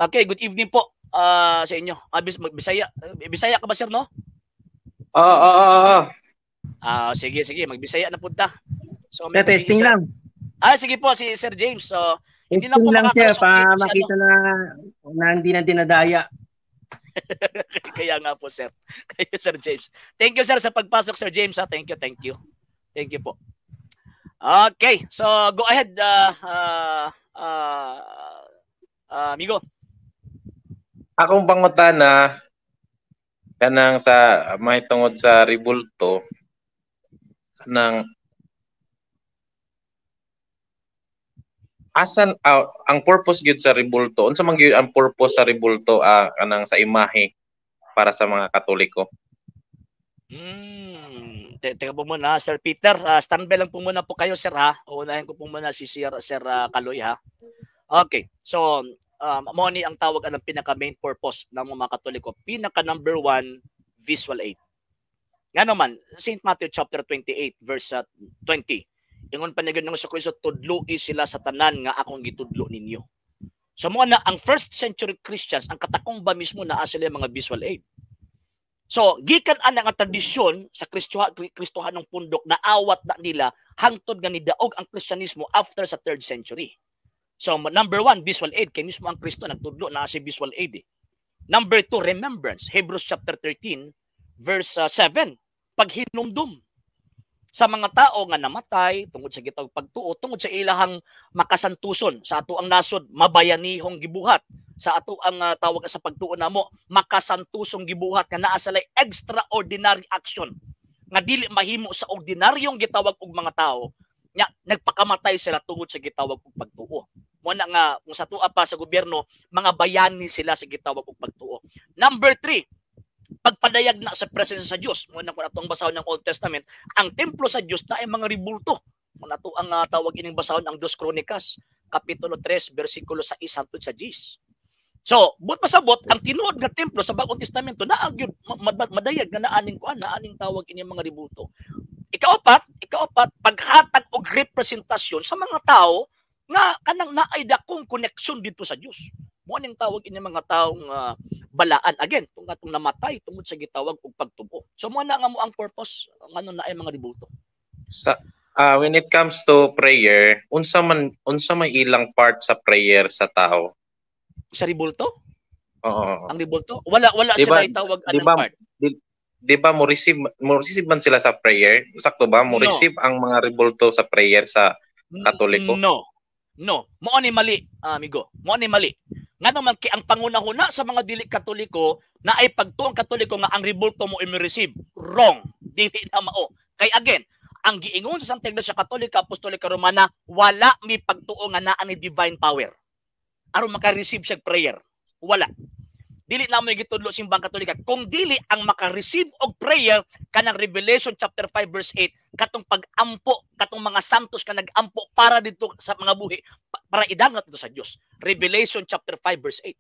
Okay, good evening po sa inyo. Bisaya. Bisaya ka ba, sir, no? Oo. Sige, magbisaya na punta. So, may testing isa lang. Sige po, si Sir James. So, hindi na po lang sir, para makita na hindi na dinadaya. Kaya nga po, sir. Kayo, Sir James. Thank you, sir, sa pagpasok, Sir James. Thank you. Thank you po. Okay, so go ahead, amigo. Akong pangutana kanang sa may tungod sa ribulto kanang asan ang purpose gyud sa ribulto? Unsa man gyud ang purpose sa ribulto kanang sa imahe para sa mga Katoliko? Teka po muna, Sir Peter. Standby lang po muna po kayo, sir, ha? Uunahin ko po muna si Sir Kaloy, ha? Okay. So, money ang tawag ng pinaka-main purpose ng mga Katoliko. Pinaka-number 1, visual aid. Nga naman, St. Matthew chapter 28, verse 20. Ingon pa niya ng sa Kristo, tudloi sila sa tanan nga akong gitudlo ninyo. So, mga na, ang first century Christians, ang katakong ba mismo na sila mga visual aid. So, gikan ana nga tradisyon sa Kristohan ng pundok na awat na nila hangtod nga nidaog ang Kristyanismo after sa 3rd century. So, number 1, visual aid. Kay mismo ang Kristo nagtudlo na si visual aid. Number 2, remembrance. Hebrews chapter 13, verse 7. Paghinumdum sa mga tao nga namatay tungod sa gitawag pagtuo, tungod sa ilahang makasantuson sa ato ang nasod, mabayanihong gibuhat. Sa ato ang tawag sa pagtuo namo, makasantusong gibuhat nga naa salay extraordinary action nga dili mahimo sa ordinaryong gitawag og mga tao nga nagpakamatay sila tungod sa gitawag og pagtuo. Mo na nga kung sa tuwa pa sa gobyerno, mga bayani sila sa gitawag og pagtuo. Number 3, pagpadayag na sa presensya sa Dios. Mo na kung atong basahon ng Old Testament, ang templo sa Dios na ay mga ribulto. Mo na to ang tawag ining basahon ang 2 Kronikas kapitulo 3 bersikulo 6 hangtod sa 10. So, but pasabot ang tinuod nga templo sa Bagong Testamento na gyud madayag nga naaning tawag ini mga ribulto. Ikaapat, paghatag og representasyon sa mga tao nga kanang naay dakong koneksyon dito sa Dios. Mo ning tawag ini mga taong balaan again tungod namatay tungod sa gitawag og pagtubo. So mo na nga mo ang purpose ngano na ay mga ribulto. Sa when it comes to prayer, unsa may ilang part sa prayer sa tao? Sa ribulto? Oo. Ang ribulto? Wala diba, sila itawag anong part. Diba mo receive man sila sa prayer? Sakto ba mo receive ang mga ribulto sa prayer sa Katoliko? No. Mo ni mali, amigo. Mo ni mali. Nga naman kay ang pangunahuna sa mga dili Katoliko na ay pagtuong Katoliko nga ang ribulto mo i-receive. Wrong. Dili na mao. Kay again, ang giingon sa Santa Iglesia Katolika Apostolika Romana, wala mi pagtuo nga naa ni divine power aron maka-receive siya prayer. Wala. Dili na mo gitudlo simbang Katolika. Kung dili ang maka-receive og prayer kanang Revelation chapter 5 verse 8 katong pag-ampo, katong mga santos ka nag-ampo para dito sa mga buhi para idangat dito sa Dios. Revelation chapter 5 verse 8.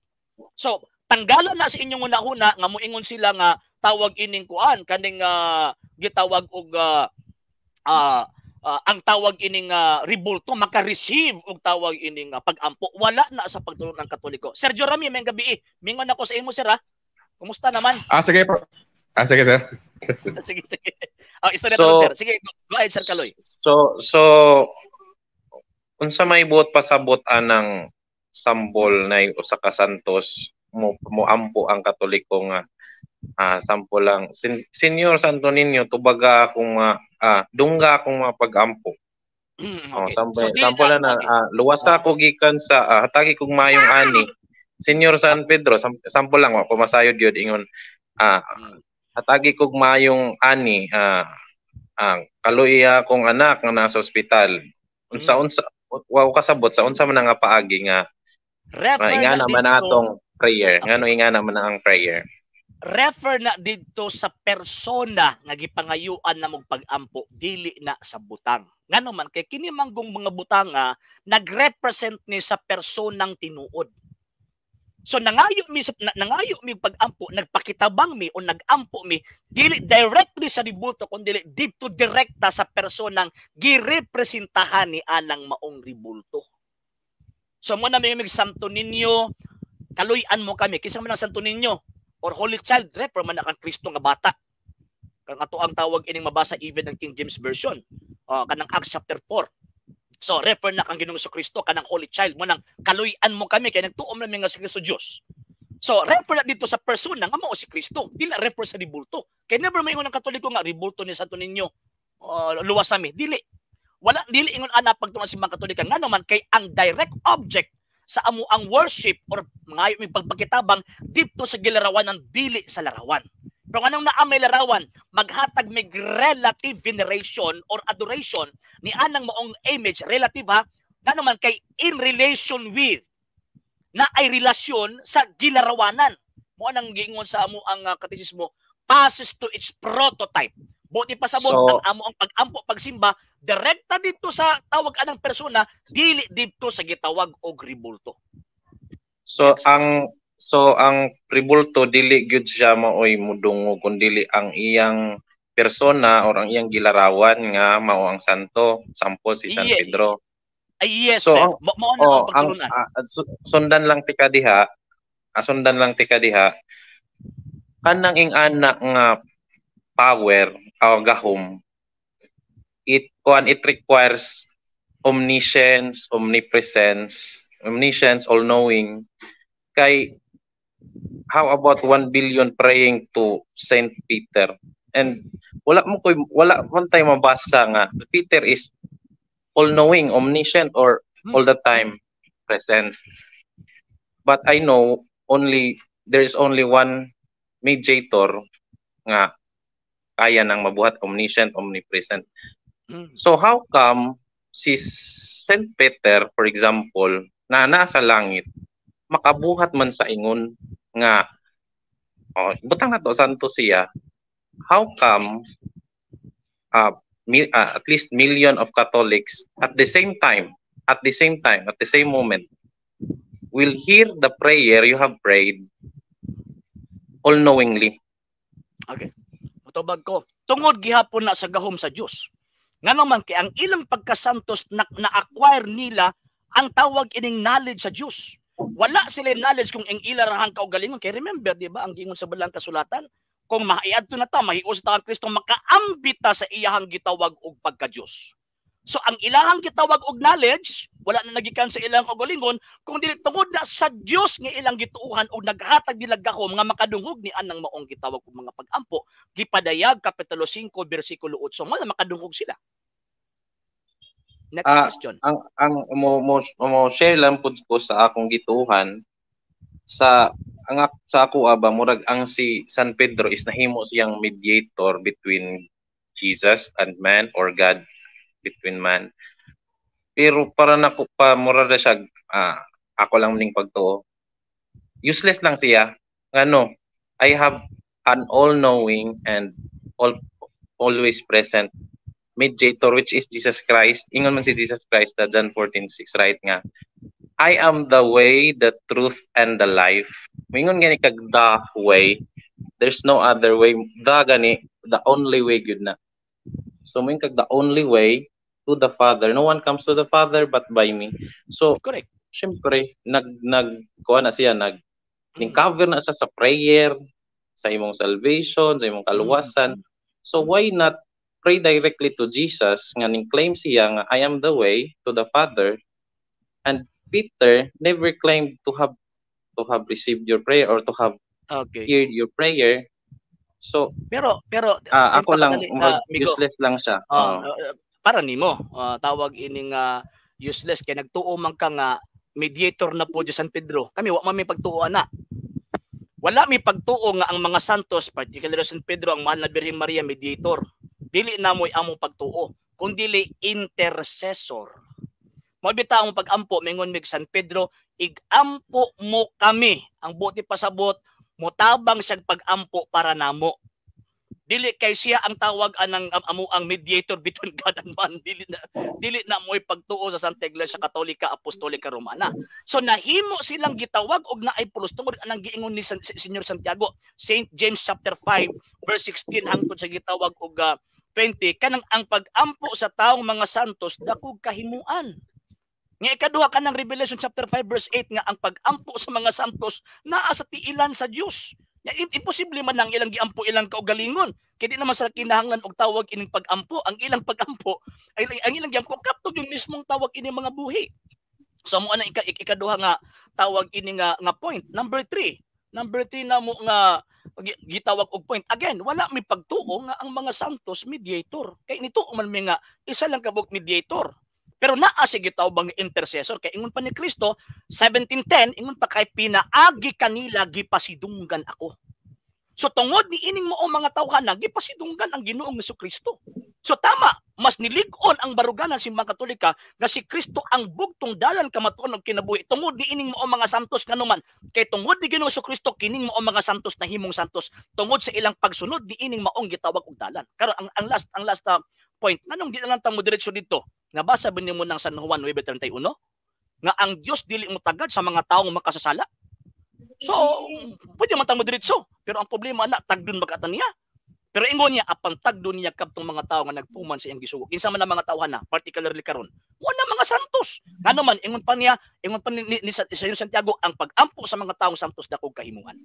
So, tanggalan na sa inyong una-una nga moingon sila nga tawag ining kuan kaning gitawag og ang tawag ining ribulto maka-receive og tawag ining pag-ampo. Wala na sa pagtulong ng Katoliko. Sergio Rami, may gabi. Mingon ako sa imo, sir, ha? Kumusta naman? Sige po. Sige, sir. sige. Istorya so, sir. Sige, go ahead, Sir Kaloy. So unsa may buot pasabot anang sambol na usa ka santos mo ampo ang Katoliko nga sample lang. Senior Santo Niño, tubaga akong dungga akong mapag-ampo. Okay. Sample na luwas ako gikan sa hatagi kong mayong ani. Senior San Pedro, sample lang ako masayod yun ingon. Hatagi kong mayong ani. Kaluy akong anak nga nasa ospital. Unsa wow kasabot sa unsa man nga paagi nga inga naman atong prayer. Ngano inga naman ang prayer. Refer na dito sa persona nga gipangayuan na mong pag-ampo, dili na sa butang. Ngano man kay kini manggong mga butang nagrepresent ni sa personang tinuod. So nangayo mi pag-ampo, nagpakitabang mi o nag-ampo mi dili directly sa ribulto kundi dito direkta sa personang girepresentahan ni anang maong ribulto. So mo na may Santo Niño kaluyan mo kami kinsa man ang Santo Niño or Holy Child, refer man na kang Kristo nga bata. Kang ato ang tawag ining mabasa even ng King James Version, kanang Acts chapter 4. So refer na kang Ginoong Kristo kanang Holy Child mo nang kaluyan mo kami kay nagtuom nami nga si Kristo Dios. So refer na dito sa persona nga mao si Kristo, dili refer sa ribulto. Kay never maingon ng Katoliko nga ribulto ni Santo Niño luwas sami, dili. Wala dili ingon ana pagtungod sa mga Katoliko nga naman kay ang direct object sa amo ang worship or ngayo may pagpakitabang dito sa gilarawan ng dili sa larawan. Pero anong naa may larawan, maghatag may relative veneration or adoration ni anang maong image, relative ha, nga naman kay in relation with, na ay relasyon sa gilarawanan. Mo anang giingon sa amo ang katisismo, passes to its prototype. Buti pa sabot ang amo ang pag-ampo pagsimba direkta dito sa tawag anang persona, dili dito sa gitawag og ribulto. So ang ribulto dili gyud siya maoy mudungog kundi ang iyang persona or ang iyang gilarawan nga mao ang santo, sampo si San Pedro. Yes, so, sir. Mao na ang pagtulunan. Sundan lang tika diha. Kanang ing anak nga power o gahom, it requires omniscience, omnipresence, all knowing. Kay how about 1 billion praying to Saint Peter? And wala man tayo mabasa nga Peter is all knowing, omniscient, or all the time present. But I know there is only one mediator nga kaya nang mabuhat omniscient, omnipresent. So how come si Saint Peter, for example, na nasa langit, makabuhat man sa ingon nga butang na to santo siya? How come at least million of Catholics at the same moment will hear the prayer you have prayed all knowingly? Okay. Tubag ko, tungod gihapon na sa gahom sa Dios. Nga naman kay ang ilang pagkasantos na-acquire nila ang tawag ining knowledge sa Dios. Wala sila knowledge kung ang ilarahang kaugalingon. Kay remember, di ba, ang gingon sa balang kasulatan, kung maiadto na ta, mahius ta ang Kristo, makaambita sa iyahang gitawag og pagka-Dios. So ang ilahang gitawag og knowledge, wala na nagikan sa ilang kaugalingon, kung dili tungod na sa Dios nga ilang gituuhan og naghatag nila gahom nga makadungog ni anang maong gitawag og mga pag-ampo, gipadayag kapitulo 5 bersikulo 8 mo na makadungog sila. Next question. Ang mo share lang pud ko sa akong gituuhan sa ako ba murag ang si San Pedro is nahimo siyang mediator between Jesus and man or God between man. Pero para nako pa mura na siya ako lang ning pagtuo. Useless lang siya. Ano, I have an all-knowing and always present mediator which is Jesus Christ. Ingon man si Jesus Christ na John 14:6 right nga. I am the way, the truth, and the life. Mingon gani kag the way. There's no other way. The only way good na. So mingon kag the only way to the Father. No one comes to the Father but by me. So correct. Syempre kuha na siya cover na siya sa prayer, sa imong salvation, sa imong kaluwasan. So why not pray directly to Jesus nga ning claim siya nga I am the way to the Father, and Peter never claimed to have received your prayer or to have heard your prayer. So pero ako lang useless lang siya. Para nimo tawag ining useless kay nagtuo man ka nga mediator na po di San Pedro. Kami wa man may pagtuo na. Wala may pagtuo nga ang mga santos, particularly San Pedro, ang mahal na Birheng Maria mediator. Dili na mo'y among pagtuo, kundi intercessor. Mabita ang pag-ampo, mingon mig San Pedro, igampo mo kami. Ang buti pasabot, mutabang siyang pag-ampo para namo. Dili kay siya ang tawag anang amo ang mediator between God and man. Dili na mo'y pagtuo sa Santa Iglesia Katolika Apostolika Romana. So nahimo silang gitawag og naay pulos tungod anang giingon ni Señor Santiago, Saint James chapter 5 verse 16 hangtod sa gitawag og 20, kanang ang pag-ampo sa taong mga santos dakog kahimuan. Nga ikaduha ka ng Revelation chapter 5 verse 8 nga ang pag-ampo sa mga santos naa sa tiilan sa Dios. Imposible man ang ilang giampo ilang kaugalingon. Kaya di naman sa kinahanglan og tawag ining pag-ampo. Ang ilang pag-ampo, ang ilang giampo kaptog yung mismong tawag ining mga buhi. So mo ana ikaduha nga tawag ini nga point. Number 3 na mo nga gitawag og point. Again, wala may pagtuo nga ang mga santos mediator. Kay nito man may nga isa lang kabuk mediator. Pero naa si gitawag nga intercessor kay ingon pa ni Kristo 17:10 ingon pa kay pinaagi kanila gipasidunggan ako. So tungod ni ining mo mga tawhana gipasidunggan ang Ginoong Jesucristo. So tama, mas nilig-on ang baruganan sa mga Katolika nga si Kristo ang bugtong dalan kamatuon og kinabuhi tungod ni ining mo mga santos kanuman kay tungod ni Ginoong Jesucristo kining mo mga santos na himong santos tungod sa ilang pagsunod ni ining maong gitawag og dalan. Karon ang last point nganong di na lang tamo diretso dito. Nabasa ba niyo mo ng San Juan 9:31 nga ang Dios dili mo tagad sa mga taong makasasala. So, pwede man tamo diretso, pero ang problema na tagdon ba niya? Pero ingon niya apang tagdon niya kadtong mga tao nga nagtuman sa iyang gisugo. Kinsa man ang mga tawhan na, particularly karon. Wala mga santos. Ngano man ingon pa ni Santiago ang pag-ampo sa mga taong santos dakog kahimuan.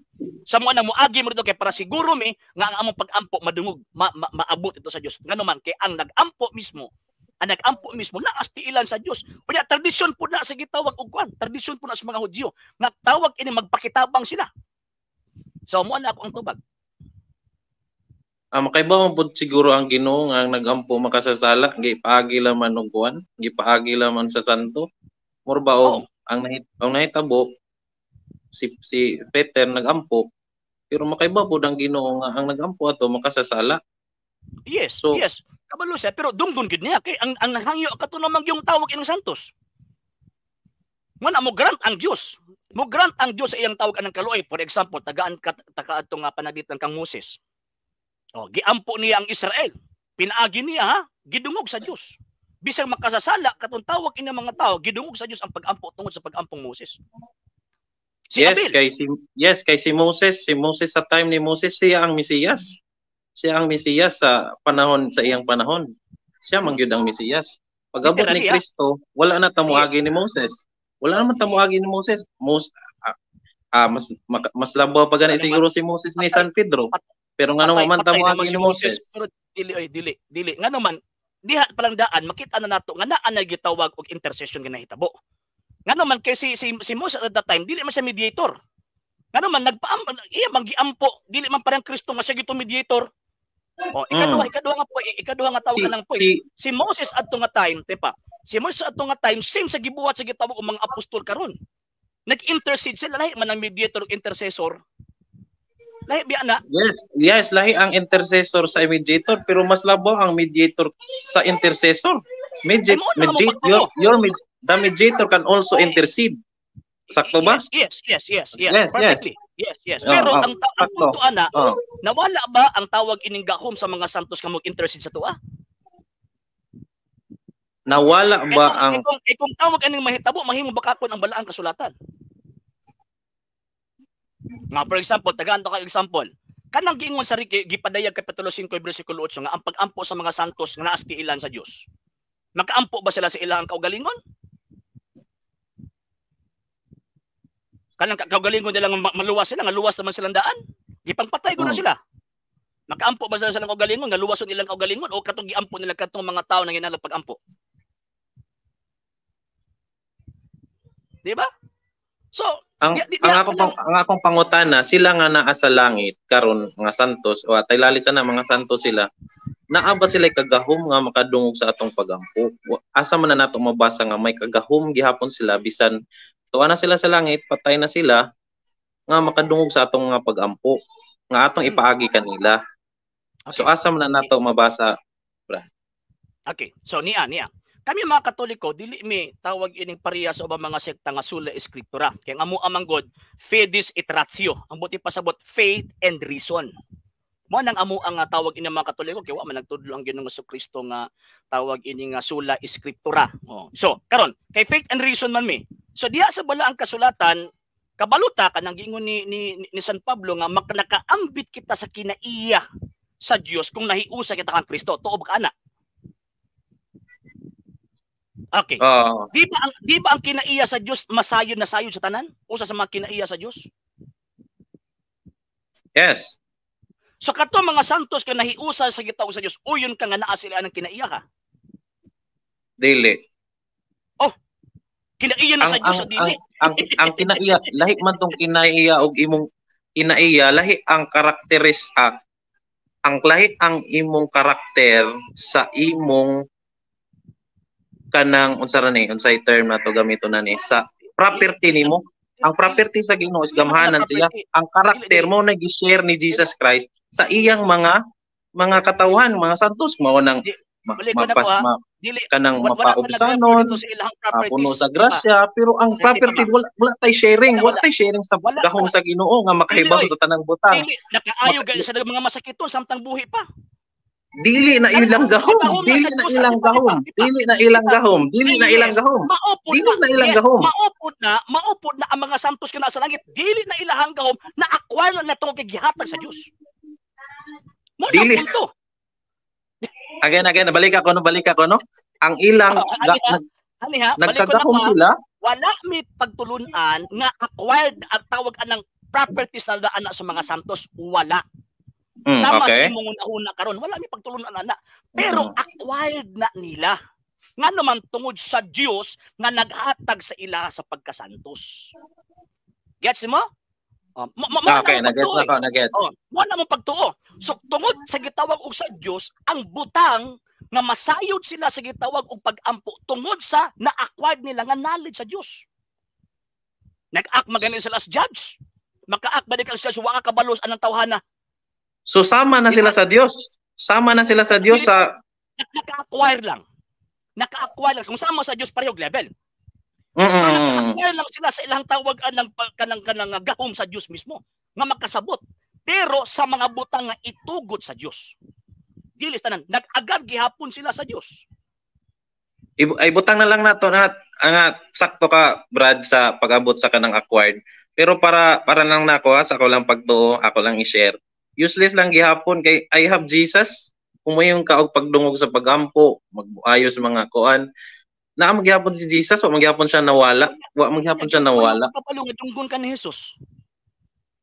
Sa mo na moagi mo dito kay para siguro nga ang among pag-ampo madungog maabot ito sa Dios. Ngano man kay ang nag-ampo mismo laas tiilan sa Dios. Kunya tradisyon po na sa gitawag og kwan. Tradisyon po na sa mga Hudyo nga tawag ini magpakitabang sila. So mo na ako ang tubag. Makaiba mo po siguro ang Ginoo nga nag-ampo makasasala, gipaagi laman og kuan, gipaagi laman sa santo. Murba og ang nahitabo si Peter nag-ampo, pero makaiba po ang Ginoo nga ang nag-ampo ato makasasala. Yes, so, yes. Kabalo siya, pero dunggon gid niya kay ang nanghangyo kato namang yung tawag ining santos. Mana mo grant ang Dios. Mo grant ang Dios sa iyang tawag anang kaluoy. For example, tagaan adto nga panagitan kang Moses. Oh, giampo niya ang Israel. Pinaagi niya gidungog sa Dios. Bisang makasasala katong tawag ini mga tao, gidungog sa Dios ang pag-ampo tungod sa pag-ampong Moses. Kay si Moses sa time ni Moses siya ang Mesiyas. Siya ang Mesiyas sa iyang panahon. Siya man gyud ang Mesiyas. Pag-abot ni Kristo, wala na tamuagi ni Moses. Wala naman tamuagi ni Moses. Mas labaw pa gani siguro si Moses ni San Pedro. Pero ngano man tamuagi ni Moses. Pero dili. Ngano man diha palang daan makita na nato nga naa na gitawag og intercession ginahitabo. Ngano man kay si Moses at that time dili man siya mediator. Ngano man iya manggiampo dili man parang Kristo nga siya gito mediator. Oh, ikaduha nga tawag ng point. Si Moses adto nga time, si Moses adto nga time same sa gibuhat sa gitawag og mga apostol karon. Nag-intercede sila lahi man ang mediator ug intercessor. Lahi biya na. Yes, lahi ang intercessor sa mediator pero mas labaw ang mediator sa intercessor. The mediator can also intercede. Sakto ba? Yes. Perfectly. Yes. Pero ang punto ana, nawala ba ang tawag ining gahom sa mga santos nga mag-intercede sa tuwa? Nawala ba ang kung tawag aning mahitabo, mahimo bakakon ang balaang kasulatan. Nga for example, tagaan to kay example. Kanang giingon sa gipadayag kapitulo 5 bersikulo 8 nga ang pag-ampo sa mga santos nga naas tiilan sa Dios. Makaampo ba sila sa ilang kaugalingon? Kanang kaugalingon nila nga maluwas sila, nga luwas naman silang daan. Gipangpatay ko na sila. Makaampo ba sila sa kaugalingon, nga luwason ilang kaugalingon o katong giampo nila katong mga tao nang hinalang pag-ampo? Di ba? So, ang akong pangutana, sila nga naa sa langit karon nga santos o taylali sana mga santos sila. Naa ba sila kagahom nga makadungog sa atong pag-ampo? Asa man na nato mabasa nga may kagahom gihapon sila bisan tuwa na sila sa langit, patay na sila nga makadungog sa atong nga pag-ampo nga atong ipaagi kanila. Okay. So asa man na nato mabasa? Okay. So niya. Kami mga Katoliko dili mi tawag ining parehas o mga sekta nga sola escritura. Kay amo amang God, fides et ratio. Ang buti pasabot faith and reason. Mo nang amo ang tawag ini mga Katoliko kay wa man nagtudlo ang Ginoong Jesucristo nga tawag ini nga sola escritura. So karon kay faith and reason man mi. So diha sa bala ang kasulatan kabaluta kanang giingon ni San Pablo nga nakaambit kita sa kinaiya sa Dios kung nahiusa kita kang Kristo. Tuob ka ana. Okay. Oo. Di ba ang kinaiya sa Dios masayod na sayod sa tanan? Usa sa mga kinaiya sa Dios. Yes. So kato mga santos ka nahiusa sa gitawag sa Dios, uyon ka nga naa sila ang kinaiya ka. Dili. Kinaiya na sa Dios sa dili. Ang kinaiya, lahi man tong kinaiya og imong kinaiya, lahi ang karakteris ang lahi ang imong karakter sa imong kanang unsa ra ni unsay term na to gamito na ni sa property nimo. Ang property sa Ginoo is gamhanan siya. Ang karakter mo na gi-share ni Jesus Christ sa iyang mga katawhan, mga santos mao nang Dili kanang wala mapaubsanon, sa ilang puno properties. sa grasya, pero ang property wala tay sharing, wala tay sharing sa Wala. gahom sa Ginoo nga makahibaw Dili, sa tanang butang. Dili nakaayo sa mga masakiton samtang buhi pa. Dili na ilang gahom, dili na ilang gahom, dili na ilang gahom, dili na ilang gahom. Dili na ilang gahom. Maupod na ang mga santos kana sa langit. Dili na ilahang gahom na acquire na tong gihatag sa Dios. Mo Dili. na punto. Again, balik ako no. Ang ilang nagkagahom sila. Wala mi pagtulunan nga acquired at tawag anang properties na daan sa mga santos, wala. Sama sa imong una karon, wala mi pagtulunan ana. Pero acquired na nila. Nga naman tungod sa Dios nga naghatag sa ila sa pagkasantos. Gets mo? Okay, naget. Wala mo pagtuo. So tungod sa gitawag og sa Dios, ang butang nga masayod sila sa gitawag og pag-ampo tungod sa na-acquired nila nga knowledge sa Dios. Nag-act maganin sila as judge. Maka-act ba di ka judge wa ka kabalos anang tawhana. So sama na sila sa Dios. Sama na sila sa Dios sa naka-acquire lang. Kung sama sa Dios parehog level. Naka-acquire lang sila sa ilang tawag anang kanang gahom sa Dios mismo nga makasabot. Pero sa mga butang nga itugod sa Dios. Dili tanan nag-agad gihapon sila sa Dios. Ay butang na lang nato na sakto ka Brad sa pag-abot sa kanang acquired. Pero para lang nako sa ako lang pagtuo, ako lang i-share. Useless lang gihapon kay I have Jesus. Kung mayong kaog pagdungog sa pagampo, mag-ayos mga kuan. Na magyapon si Jesus, wa magyapon siya nawala. Wa magyapon siya nawala. Kapalo nga tunggon ka ni Jesus.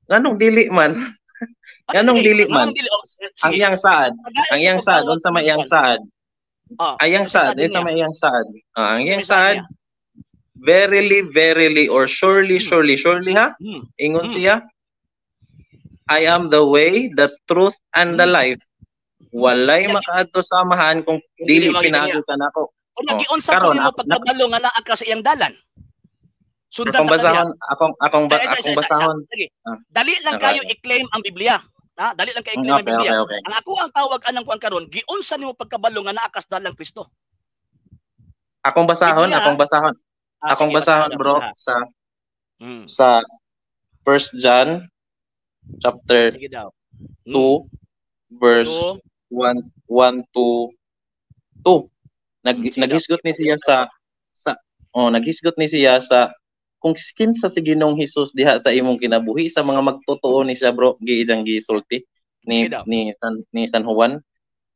Nganong dili man? Nganong dili man? Ang iyang saad. Ang iyang saad unsa may iyang saad? Ayang saad, unsa may iyang saad? Ang iyang saad. Verily or surely ha? Ingon siya. I am the way, the truth, and the life. Walay makaadto sa amahan kung dili pinagitan ako. O nagiunsa ko nimo pagkabalo nga naa ka sa iyang dalan. Sundan akong basahon, akong basahon. Dali lang kayo i-claim ang Biblia. Ha? Dali lang kayo i-claim ang Biblia. Okay. Ang ako ang tawag anang kuan karon, giunsa nimo pagkabalo nga naa ka sa dalang Kristo. Akong basahon bro sa 1 John chapter 2 verse 1 to 2. Naghisgot ni siya sa kung kinsa si Ginoong Hesus diha sa imong kinabuhi sa mga magtotoo ni siya bro giidang gisulti ni San Juan.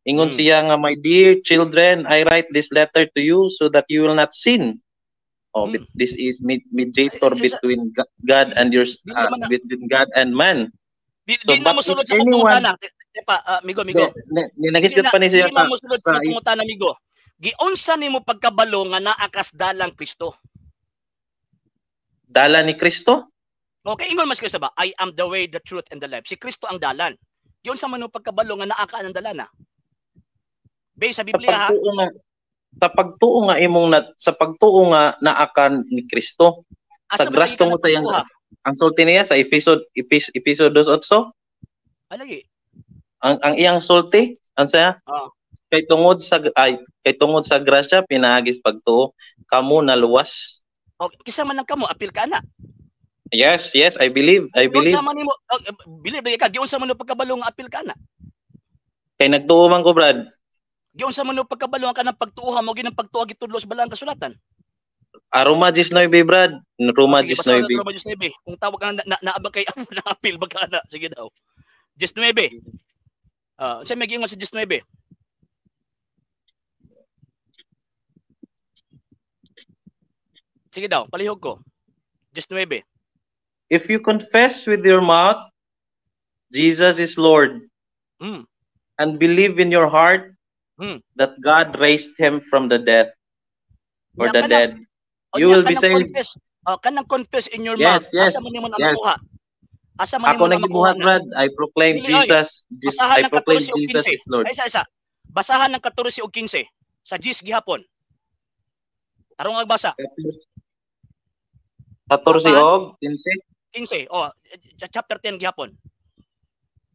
Ingon siya nga, my dear children, I write this letter to you so that you will not sin. This is mediator between God and between God and man. So but if anyone Migo. Naghisgot pa ni siya sa pangutana Migo. Giunsa nimo pagkabalo nga naa kas dalang Kristo? Dala ni Kristo? Okay, ingon mas Kristo ba? I am the way, the truth, and the life. Si Kristo ang dalan. Giunsa man mo pagkabalo nga naa ka ang dalan na? Based sa Biblia sa pagtuo nga naa ka ni Kristo. Sa grasto mo tayang ang sulti niya sa episode 2:8. Alagi. Ang iyang sulti, ansa? Kay tungod sa grasya pinaagis pagtuo kamo naluwas. Kisa man lang kamo apil ka na. Yes, I believe. Giunsa man nimo believe ka giunsa man pagkabalo nga apil ka na. Kay nagtuo man ko Brad. Giunsa man pagkabalo ka ng pagtuoha mo ginang pagtuo gitudlo sa balang kasulatan. Roma 19 Brad. Roma 19. Kung tawag ka naabang kay na-appeal ba ka na? Sige daw. 19. Sa may gingon sa 19. Sige daw, palihog ko. 19. If you confess with your mouth Jesus is Lord Mm. and believe in your heart that God raised him from the death or the dead, you will be saved. Kanang confess in your Yes, mouth. yes, Asa man nimo na yes. makuha? Asa man Ako nimo na makuha? nagbuhat, Brad. I proclaim Dili, oy. Jesus. Basahan I ng proclaim 14 ug Jesus 15. is Lord. Ay, isa. Basahan ng 14 ug 15 sa GIS gihapon. Tarong agbasa. 14 og 15. 15. Oh, chapter 10 gihapon.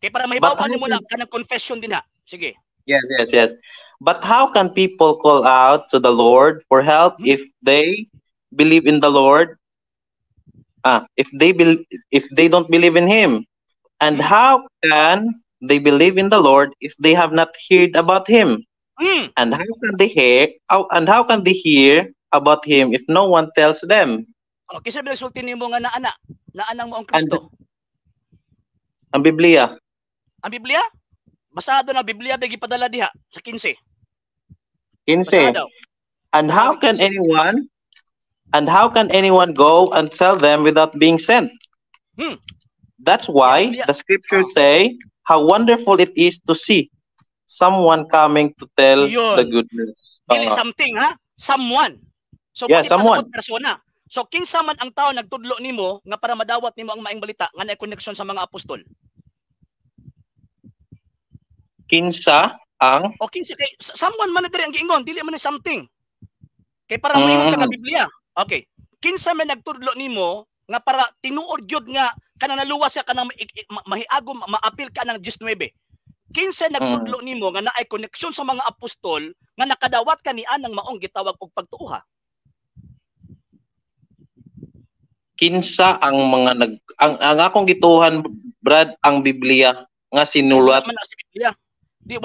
Kay para mahibaw-an nimo na kanang confession din ha. Sige. Yes. But how can people call out to the Lord for help if they believe in the Lord? If they don't believe in Him, and how can they believe in the Lord if they have not heard about Him? And how can they hear? And how can they hear about Him if no one tells them? Okay, sabi sulti nimo nga naanang mo ang Kristo. Ang Biblia. Ang Biblia? Basado na Biblia bigi padala diha sa 15. 15. And how can anyone go and tell them without being sent? That's why the scriptures say how wonderful it is to see someone coming to tell the good news. Dili something ha? Someone. So someone. Persona. So kinsa man ang tao nagtudlo nimo nga para madawat nimo ang maayong balita nga naay koneksyon sa mga apostol? Kinsa ang o kinsa kay someone man diri ang giingon, dili man ni something. Kay para moingon ka nga Biblia. Okay. Kinsa man nagtudlo nimo nga para tinuod gyud nga kanang naluwas ka kanang mahiagom maapil ka ng 19. Kinsa nagtudlo nimo nga naay koneksyon sa mga apostol nga nakadawat ka ni anang maong gitawag og pagtuoha? Kinsa ang mga ang akong gituhan, Brad, ang Biblia nga sinulat. Wala na sa Biblia.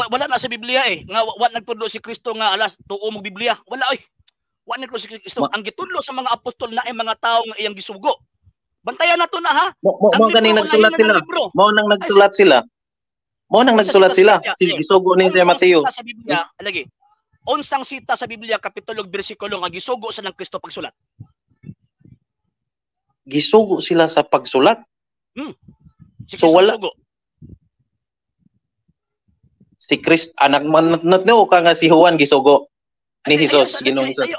Wala na sa Biblia nga wa nagtudlo si Kristo nga alas tuo mo Biblia. Wala oy. Wa nagtudlo si Kristo. Ang gitudlo sa mga apostol na ay mga tawo nga iyang gisugo. Bantayan nato na ha. Mo ganing nagsulat sila. Mo nang nagsulat sila. Mo nang nagsulat sila. Si gisugo ni si Mateo. Sa Biblia, lagi. Unsang sita sa Biblia kapitulo ug bersikulo nga gisugo sa ng Kristo pagsulat? Gisugo sila sa pagsulat. So wala. Si Christ anak man ka nga si Juan gisugo ni Jesus, Ginoong Jesus.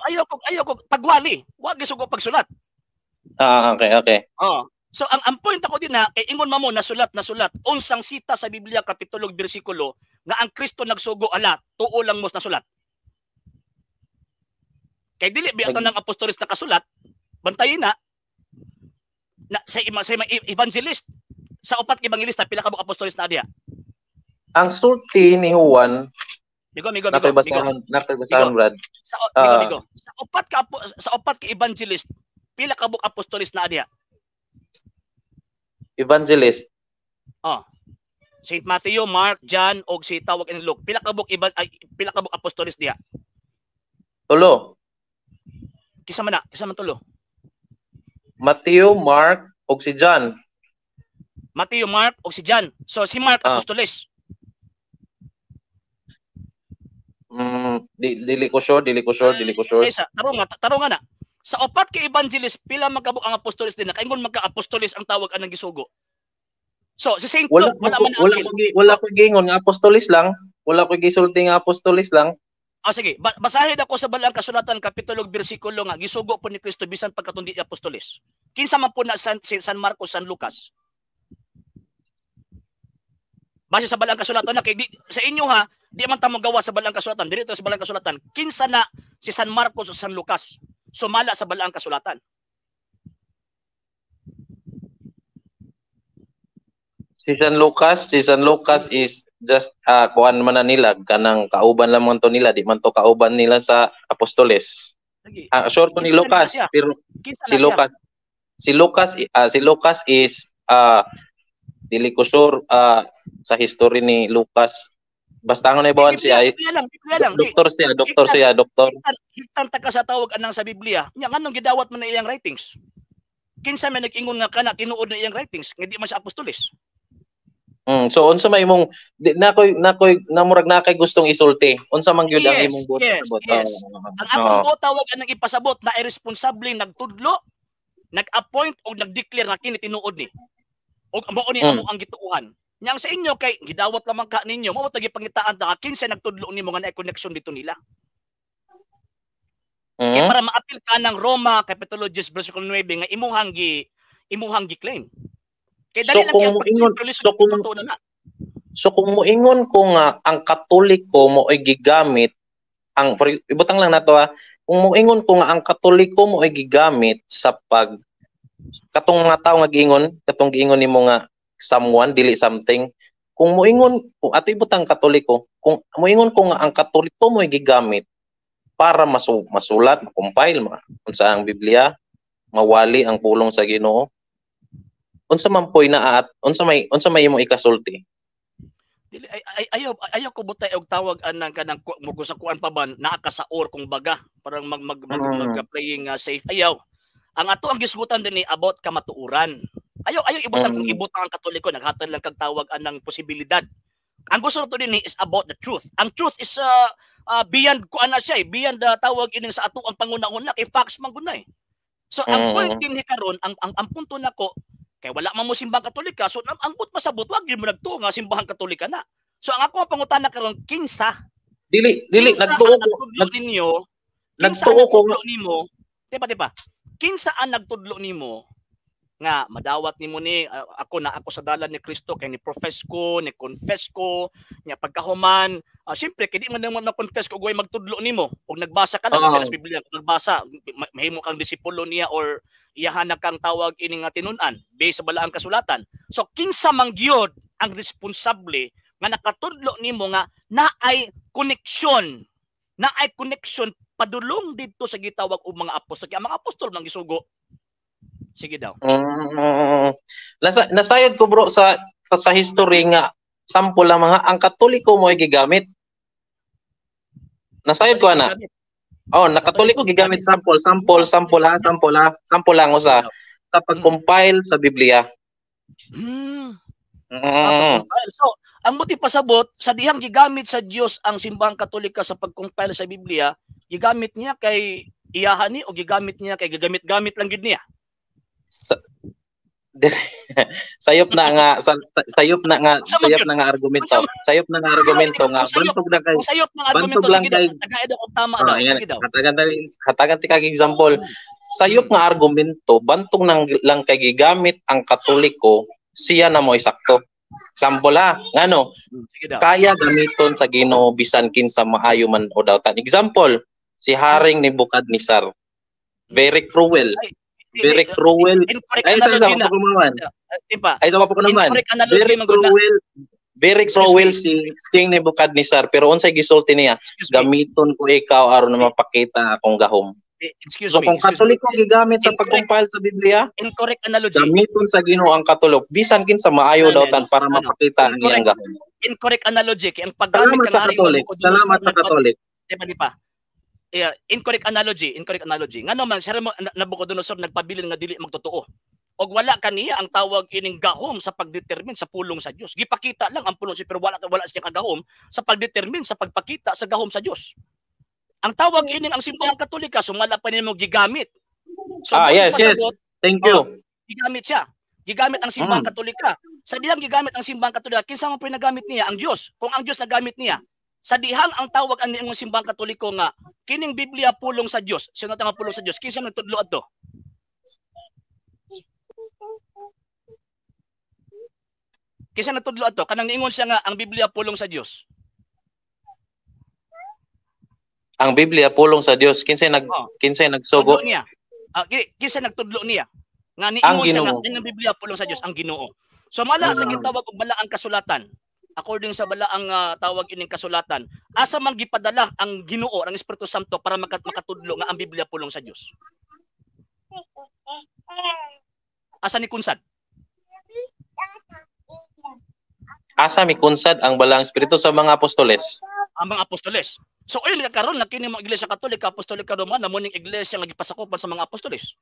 Ayoko pagwali. Wa gisugo pagsulat. Okay. So ang point ako din na kay ingon mo nasulat unsang sita sa Biblia kapitulo ug bersikulo nga ang Kristo nagsugo ala tuo lang mo nasulat. Kay dili biya to ng apostolis na kasulat, bantayin na sa evangelist sa upat ka evangelista pila ka apostolis na diha. Ang sulti ni Juan Migo, Brad. Sa upat ka evangelist pila ka apostolis na diha? Evangelist. Saint Matthew, Mark, John og si tawag ni Luke. Pila ka apostolis diha? Tulo. Kisa man tulo? Matthew, Mark, og si John. Matthew, Mark, og si John. So, si Mark, apostolis. Dili ko sure. Tarong nga na. Sa upat ka evangelist, pila magkabuk ang apostolis din na. Kaingon magka-apostolis ang tawag anang gisugo. So, si Saint Luke, wala ko gingon nga apostolis lang. Wala ko gisulti nga apostolis lang. Sige, basahin ako sa balang kasulatan kapitulo ug bersikulo nga gisugo po ni Kristo bisan pagkatundi apostolis. Kinsa man po na San Marcos, San Lucas. Base sa balang kasulatan na kay sa inyo ha, di man ta magawa sa balang kasulatan, dito sa balang kasulatan. Kinsa na si San Marcos o San Lucas sumala sa balang kasulatan. Si San Lucas is just kuan man nila kanang kauban lamang to nila, di man to kauban nila sa apostoles. Sure ko ni Lucas, pero si Lucas is dili ko sure sa history ni Lucas. Basta nga naibawan siya. Doktor siya. Hitang taka sa tawag anang sa Biblia. Nya nganong gidawat man na iyang writings? Kinsa man nag-ingon nga kana tinuod na iyang writings nga di man sa apostoles? So unsa may imong namurag na kay gustong isulti? Unsa man gyud ang imong buot pasabot? Yes. Ang akong buot tawag anang ipasabot na irresponsible nagtudlo, nag-appoint o nag-declare nga kini tinuod ni. O mao ni amo ang gituuhan. Yang sa inyo kay gidawat lamang ka ninyo, mao tagi pangitaan ta kinsa nagtudlo nimo nga naay connection dito nila. Kaya para ma-appeal ka ng Roma Capitulo 10 versikulo 9 nga imuhang gi-claim. So kung moingon ko nga ang Katoliko mo ay gigamit ibutang lang nato kung moingon ko nga ang Katoliko mo ay gigamit sa katong nga tao nga giingon nimo nga someone dili something, kung moingon kung ato ibutang Katoliko, kung moingon ko nga ang Katoliko mo ay gigamit para masulat, makompile unsa ang Biblia, mawali ang pulong sa Ginoo, unsa man poy na at unsa may imong ikasulti? Dili ayaw ko butay og tawag anang kanang mugo sa kuan pa ba naa ka sa or kung baga parang mag playing safe. Ayaw. Ang ato ang gisgutan dinhi about kamatuoran. Ayaw ibutan kung ibutang ang Katoliko naghatag lang kag tawag anang posibilidad. Ang gusto nato dinhi is about the truth. Ang truth is beyond kuan na siya beyond tawag ining sa ato ang pangunahon kay facts man gud na So ang point dinhi karon ang punto nako kay wala man mo simbang Katolika, so ang but pasabot wag gyud mo nagtuo nga simbahan Katolika na. So ang ako ang pangutana karon kinsa dili nagtuo ko nimo. Diba? Kinsa ang nagtudlo nimo nga madawat nimo ni ako sa dalan ni Kristo kay ni profess ko, ni confess ko, nya pagkahuman, syempre kay di man na confess ko goy magtudlo nimo. Ug nagbasa ka lang sa Biblia, nagbasa mahimo kang disipulo niya or iyahan kang tawag ini nga tinun-an based sa balaang kasulatan. So kinsa man gyud ang responsable nga nakatudlo nimo nga naay connection padulong dito sa gitawag og mga apostol. Kaya mga apostol man gisugo. Sige daw. Nasayod ko bro sa history nga sample lang mga ang Katoliko mo ay gigamit. Nasayod ko ana. Na Katoliko gigamit sample lang usa sa pag-compile sa Biblia. So, ang motibo pasabot sa dihang gigamit sa Dios ang simbahang Katolika sa pag-compile sa Biblia, gigamit niya kay iyahan ni o gigamit niya kay gagamit-gamit lang gid niya. sayop na nga argumento. Sayop na nga argumento nga bantog na kay sayop na argumento sige tagaid ako tama daw. Sige daw. Hatagan ti kag example. Sayop nga argumento bantog lang kay gigamit ang Katoliko siya na mo isakto. Example ngano kaya gamiton sa Ginoo bisan kinsa maayo man o dawtan. Example si Haring Nebukadnezar very cruel. Very cruel. Ay sa ko kumawan. Ay sa ko naman. Very cruel si King Nebukadnezar pero unsay gisulti niya? Gamiton ko ikaw aron na mapakita akong gahom. So kung Katoliko gigamit sa pag-compile sa Biblia, incorrect analogy. Gamiton sa Ginoo ang Katolik bisan kinsa maayo dawtan para mapakita ang iyang gahom. Incorrect analogy kay ang paggamit kang Haring Salamat sa Katolik. Di pa. Incorrect analogy. Ngano man sir mo Nabucodonosor nagpabilin nga dili magtotoo. Og wala kaniya ang tawag ining gahom sa pagdetermine sa pulong sa Dios. Gipakita lang ang pulong pero wala siya kagahom sa pagdetermine sa pagpakita sa gahom sa Dios. Ang tawag ining ang simbahang Katolika sumala pa nimo gigamit. So, yes. Thank you. Gigamit ang simbahang Katolika. Sa dihang gigamit ang simbahang Katolika, kinsa man pinagamit niya ang Dios. Kung ang Dios nagamit niya, sa dihang ang tawag ang iyang simbahang Katoliko nga kining Biblia pulong sa Dios. Sino nga pulong sa Dios? Kinsa nagtudlo adto? Kinsa nagtudlo adto? Kanang niingon siya nga ang Biblia pulong sa Dios. Ang Biblia pulong sa Dios. Kinsay nagsugo niya. Kinsa nagtudlo niya? Nga niingon siya nga ang Biblia pulong sa Dios ang Ginoo. So mala sa gitawag og balaang kasulatan. According sa balaang tawag ining kasulatan, asa man gipadala ang Ginoo, ang Espiritu Santo para makatudlo nga ang Biblia pulong sa Dios? Asa ni kunsad? Asa mi kunsad ang balaang Espiritu sa mga apostoles? Ang mga apostoles. So ayun karon nakini mo Iglesia Katolika, Apostolika Romana, mo ning iglesia nga gipasakupan sa mga apostoles.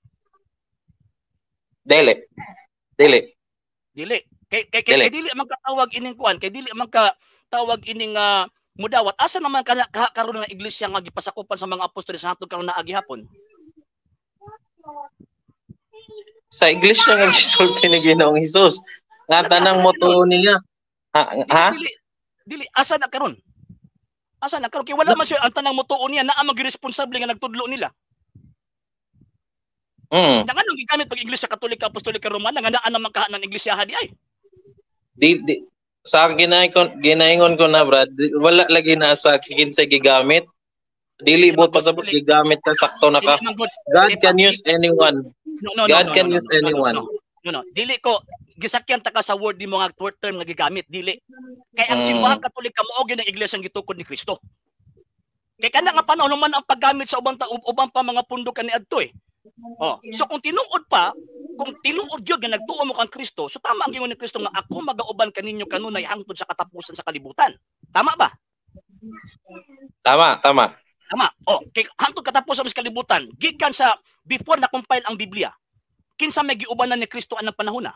Dili. Dili. Kay dili man katawag ining kuan, kay dili man ka tawag ining mudawat. Asa naman karon nga iglesia nga gipasakupan sa mga apostoles sa hatod karon naa gihapon? Sa iglesia nga gisulti ni Ginoong Hesus. Nga tanang motuon niya. Ha? Dili asa na karon? Asa na karon kay wala man siya ang tanang motuon niya naa magiresponsable nga nagtudlo nila. Nga anong gigamit pag Iglesia Katolika Apostolika Romana nga naa naman kahanan iglesia di ay. Di sa ginaingon ko na Brad, wala lagi na sa kinsay gigamit. Dili mo pasabot gigamit ka sakto na ka. God can use anyone. God can use anyone. No. Dili ko gisakyan ta ka sa word di mo nga word term nga gigamit, dili. Kay ang simbahan Katolika mao gyud ang iglesia nga gitukod ni Kristo. Kay kana nga panahon man ang paggamit sa ubang pa mga pundok kaniadto eh. So kung tinuod gyud nga nagtuo mo kang Kristo, so tama ang gingon ni Kristo nga ako magauban kaninyo kanunay hangtod sa katapusan sa kalibutan. Tama ba? Tama. Kay hangtod katapusan sa kalibutan, gikan sa before na compile ang Biblia. Kinsa may giubanan ni Kristo anang panahon na?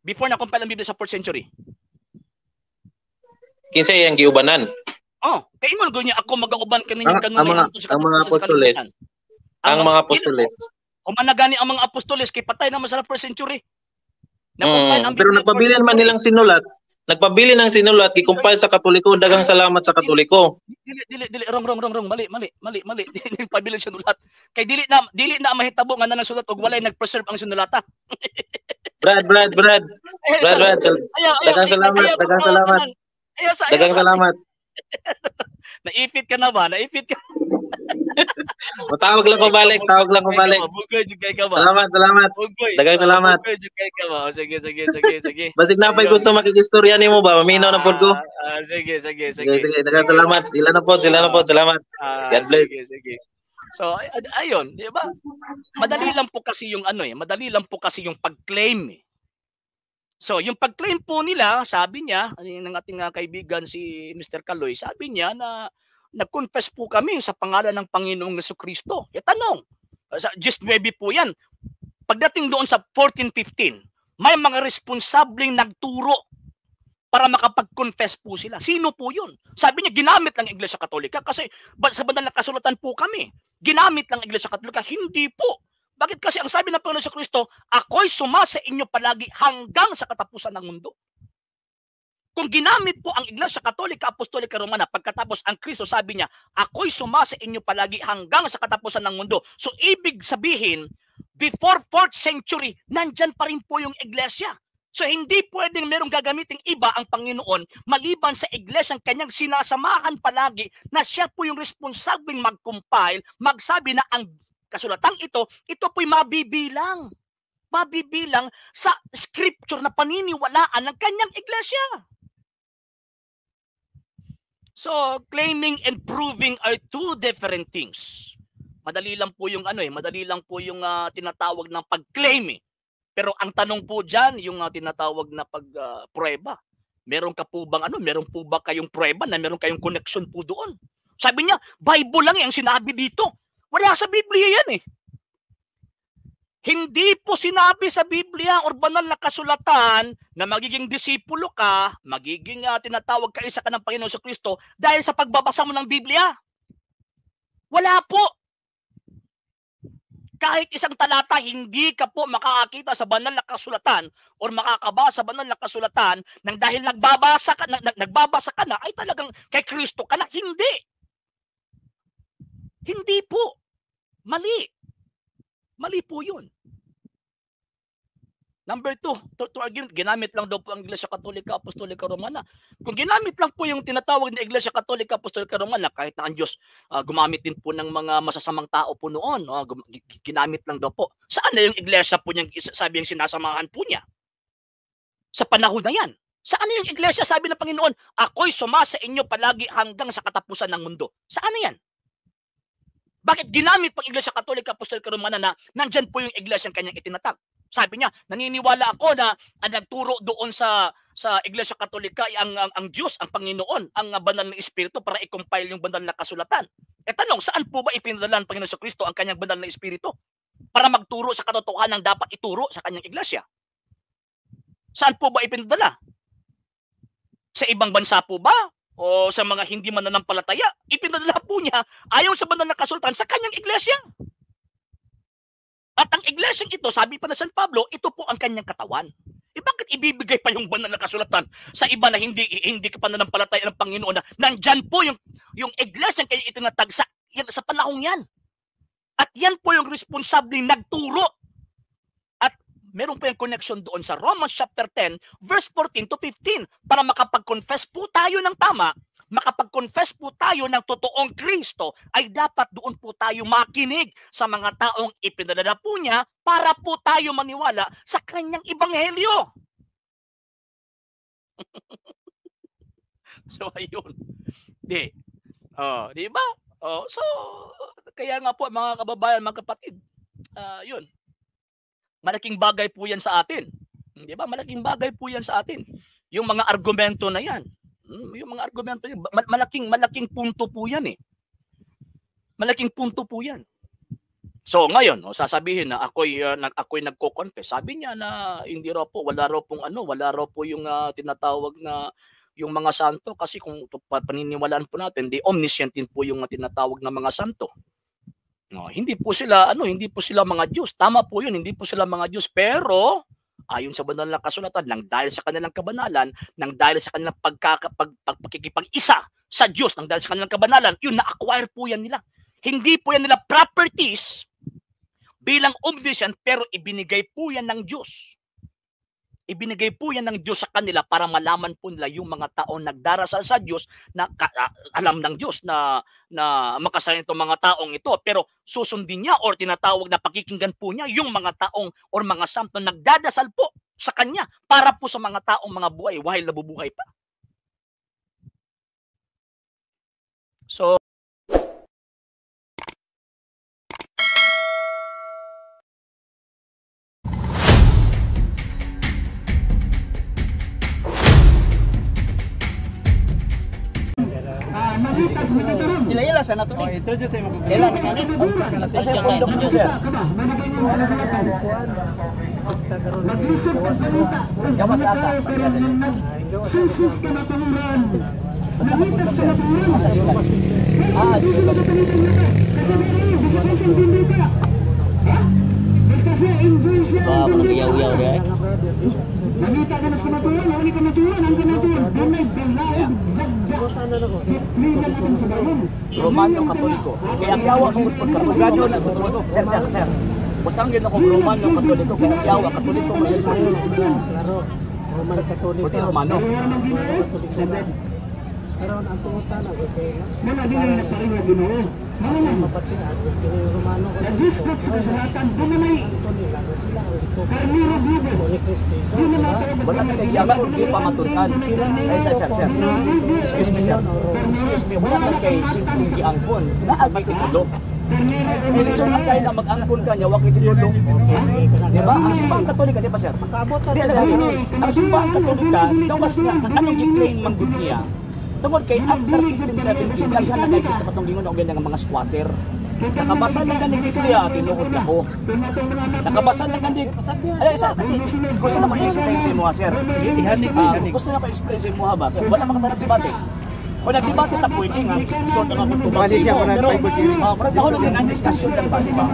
Before na compile ang Biblia sa 4th century. Kinsa yang giubanan? Kay ingon gud niya ako magauban kaninyo kanunay hangtod sa mga apostoles. Ang mga apostoles. O managani ang mga apostoles kay patay naman sa 1st century. Pero nagpabili man nilang sinulat. Nagpabili ng sinulat gikumpile sa Katoliko, dagang salamat sa Katoliko. Dili wrong. Mali. Dili pabili sinulat. Kay dili na mahitabo nga nang sulat og walay nagpreserve ang sinulata. Brad. Dagang salamat. Naipit ka na ba? Tawag lang ko balik. Bugoy jud kay ka ba? Salamat. Dagang salamat. Bugoy jud kay ka ba? Sige. Basig na pa'y gusto makikistorya nimo ba? Maminaw na pod ko. Sige. Dagang salamat. Sila na pod. Salamat. God bless. Sige. So ayun, di ba? Madali lang po kasi yung pag-claim eh. So, yung pag-claim po nila, sabi niya, ng ating kaibigan si Mr. Kaloy, sabi niya na nag-confess po kami sa pangalan ng Panginoong Jesucristo. Tanong, just maybe po yan. Pagdating doon sa 14:15, may mga responsableng nagturo para makapag-confess po sila. Sino po yun? Sabi niya, ginamit lang ang Iglesia Katolika kasi sa banal na kasulatan po kami. Ginamit lang ang Iglesia Katolika. Hindi po. Bakit kasi ang sabi ng Panginoon sa Kristo, ako'y sumasa inyo palagi hanggang sa katapusan ng mundo. Kung ginamit po ang Iglesia Katolika Apostolika Romana, pagkatapos ang Kristo sabi niya, ako'y sumasa inyo palagi hanggang sa katapusan ng mundo. So ibig sabihin, before 4th century, nandyan pa rin po yung Iglesia. So hindi pwedeng merong gagamiting iba ang Panginoon maliban sa Iglesia ang kanyang sinasamahan palagi na siya po yung responsabling mag-compile, magsabi na ang kasulatang ito po'y mabibilang sa scripture na paniniwalaan ng kanyang iglesia. So, claiming and proving are two different things. Madali lang po yung tinatawag ng pag-claim eh. Pero ang tanong po diyan, yung tinatawag na pag-prueba. Meron po ba kayong prueba na meron kayong connection po doon? Sabi niya, Bible lang ang sinabi dito. Wala sa Biblia yan eh. Hindi po sinabi sa Biblia or banal na kasulatan na magiging disipulo ka, magiging tinatawag ka isa ka ng Panginoon sa Kristo dahil sa pagbabasa mo ng Biblia. Wala po. Kahit isang talata, hindi ka po makakakita sa banal na kasulatan or makakabasa sa banal na kasulatan nang dahil nagbabasa ka na ay talagang kay Kristo ka na. Hindi po. Mali po yun. Number 2, to argue, ginamit lang daw po ang Iglesia Katolika Apostolika Romana. Kung ginamit lang po yung tinatawag na Iglesia Katolika Apostolika Romana, kahit na ang Diyos gumamit din po ng mga masasamang tao po noon, ginamit lang daw po. Saan na yung Iglesia po niyang sabi yung sinasamahan po niya? Sa panahon na yan. Saan na yung Iglesia sabi ng Panginoon, ako'y sumasa inyo palagi hanggang sa katapusan ng mundo? Saan na yan? Bakit ginamit pang Iglesia Katolika Apostolika Romana na nandyan po yung Iglesia ang kanyang itinatag? Sabi niya, naniniwala ako na ang nagturo doon sa Iglesia Katolika ang Diyos, ang Panginoon, ang banal na Espiritu para i-compile yung banal na kasulatan. Tanong, saan po ba ipinadala ng Panginoon sa Kristo ang kanyang banal na Espiritu? para magturo sa katotohanan ng dapat ituro sa kanyang iglesia. Saan po ba ipinadala? Sa ibang bansa po ba? O sa mga hindi mananampalataya? Ipinadala po niya ayon sa banal na kasulatan sa kanyang iglesia. At ang iglesyang ito, sabi pa na San Pablo, ito po ang kanyang katawan. Bakit ibibigay pa yung banal na kasulatan sa iba na hindi ka pananampalataya ng Panginoon na nandyan po yung iglesyang kayo itinatag sa panahong yan. At yan po yung responsableng nagturo. At meron po yung connection doon sa Romans chapter 10, verse 14 to 15. Para makapag-confess po tayo ng tama, makapag-confess po tayo ng totoong Kristo, ay dapat doon po tayo makinig sa mga taong ipinadala po niya para po tayo maniwala sa kanyang ebanghelyo. So, ayun. Di ba? So, kaya nga po mga kababayan, mga kapatid, yun. Malaking bagay po yan sa atin. Di ba? Malaking bagay po yan sa atin. Yung mga argumento na yan. Yung mga argumento, malaking punto po yan eh. Malaking punto po yan. So ngayon, sasabihin na ako'y nagko-confess. Sabi niya na hindi raw po, wala raw po yung tinatawag na yung mga santo, kasi kung paniniwalaan po natin, di omniscient din po yung tinatawag na mga santo. No, hindi po sila mga Diyos. Tama po 'yun, hindi po sila mga Diyos, pero ayon sa banal na kasulatan, nang dahil sa kanilang kabanalan, nang dahil sa kanilang pagkikipag-isa sa Diyos, nang dahil sa kanilang kabanalan, yun na-acquire po yan nila. Hindi po yan nila properties bilang omniscient, pero ibinigay po yan ng Diyos. Ibinigay po yan ng Diyos sa kanila para malaman po nila yung mga taong nagdarasal sa Diyos na alam ng Diyos na makasayan itong mga taong ito. Pero susundin niya or tinatawag na pakikinggan po niya yung mga taong or mga santo nagdadasal po sa Kanya para po sa mga taong mga buhay while nabubuhay pa. So, Ila sana to ni. Introduce tayo mga Ila na kani. Kasi pundok niyo sir. Maglisod ka salita. Gawas asa. Susus ka na panguran. Namitas ka na panguran. Gusto mo sa kanilang mata. Kasi meron, gusto mo sa bindi ka. Ha? Basta siya, enjoy siya. Ba, managayaw-yaw dia. Namita ka na sa maturan, nawali ka maturan, ang kanaturan. Dunay, belaid, lagda. Siplinan natin sa bayan. Romano Katoliko. Kaya ang yawa kong pagkapagado na Katoliko. Sir. Butang yun ako Romano Katoliko. Kaya ang yawa Katoliko. Klaro, Roman Katoliko. Buti Romano. Pero ang pungutan na okay na. Mga din ang nagparinga Ginoo. Mga lang. Mapati ako kini Romano Sa Diyos ko sa kasulatan, dunay. Karniro Bibo. ni Kristo. Wala ka kaya kung siya pamaturkan. Ay, sir. Excuse me, sir. Wala ka kay simpleng giangkon. Naagay titulo. Eh, lisod ang kayo na mag-angkon ka niya, wakit titulo. Diba? Ang simbang Katolika, di ba, sir? Di, ang simbang Katolika, dawas nga, anong i-claim man good niya? Tungod kay after 1517, daghan na kayo dito patunggingon ang ganyan ng mga squatter. Nakabasa na ganing Biblia, tinuod na ko. Nakabasa na ganing, gusto na ko i-explain sa mo, sir. Gusto na ko i-explain sa mo, ba? Wala makatara debate. Kung nag-debate na pwede nga, sort na magtubag sa mo. Pero, maragdahon na ang discussion lang ba, diba?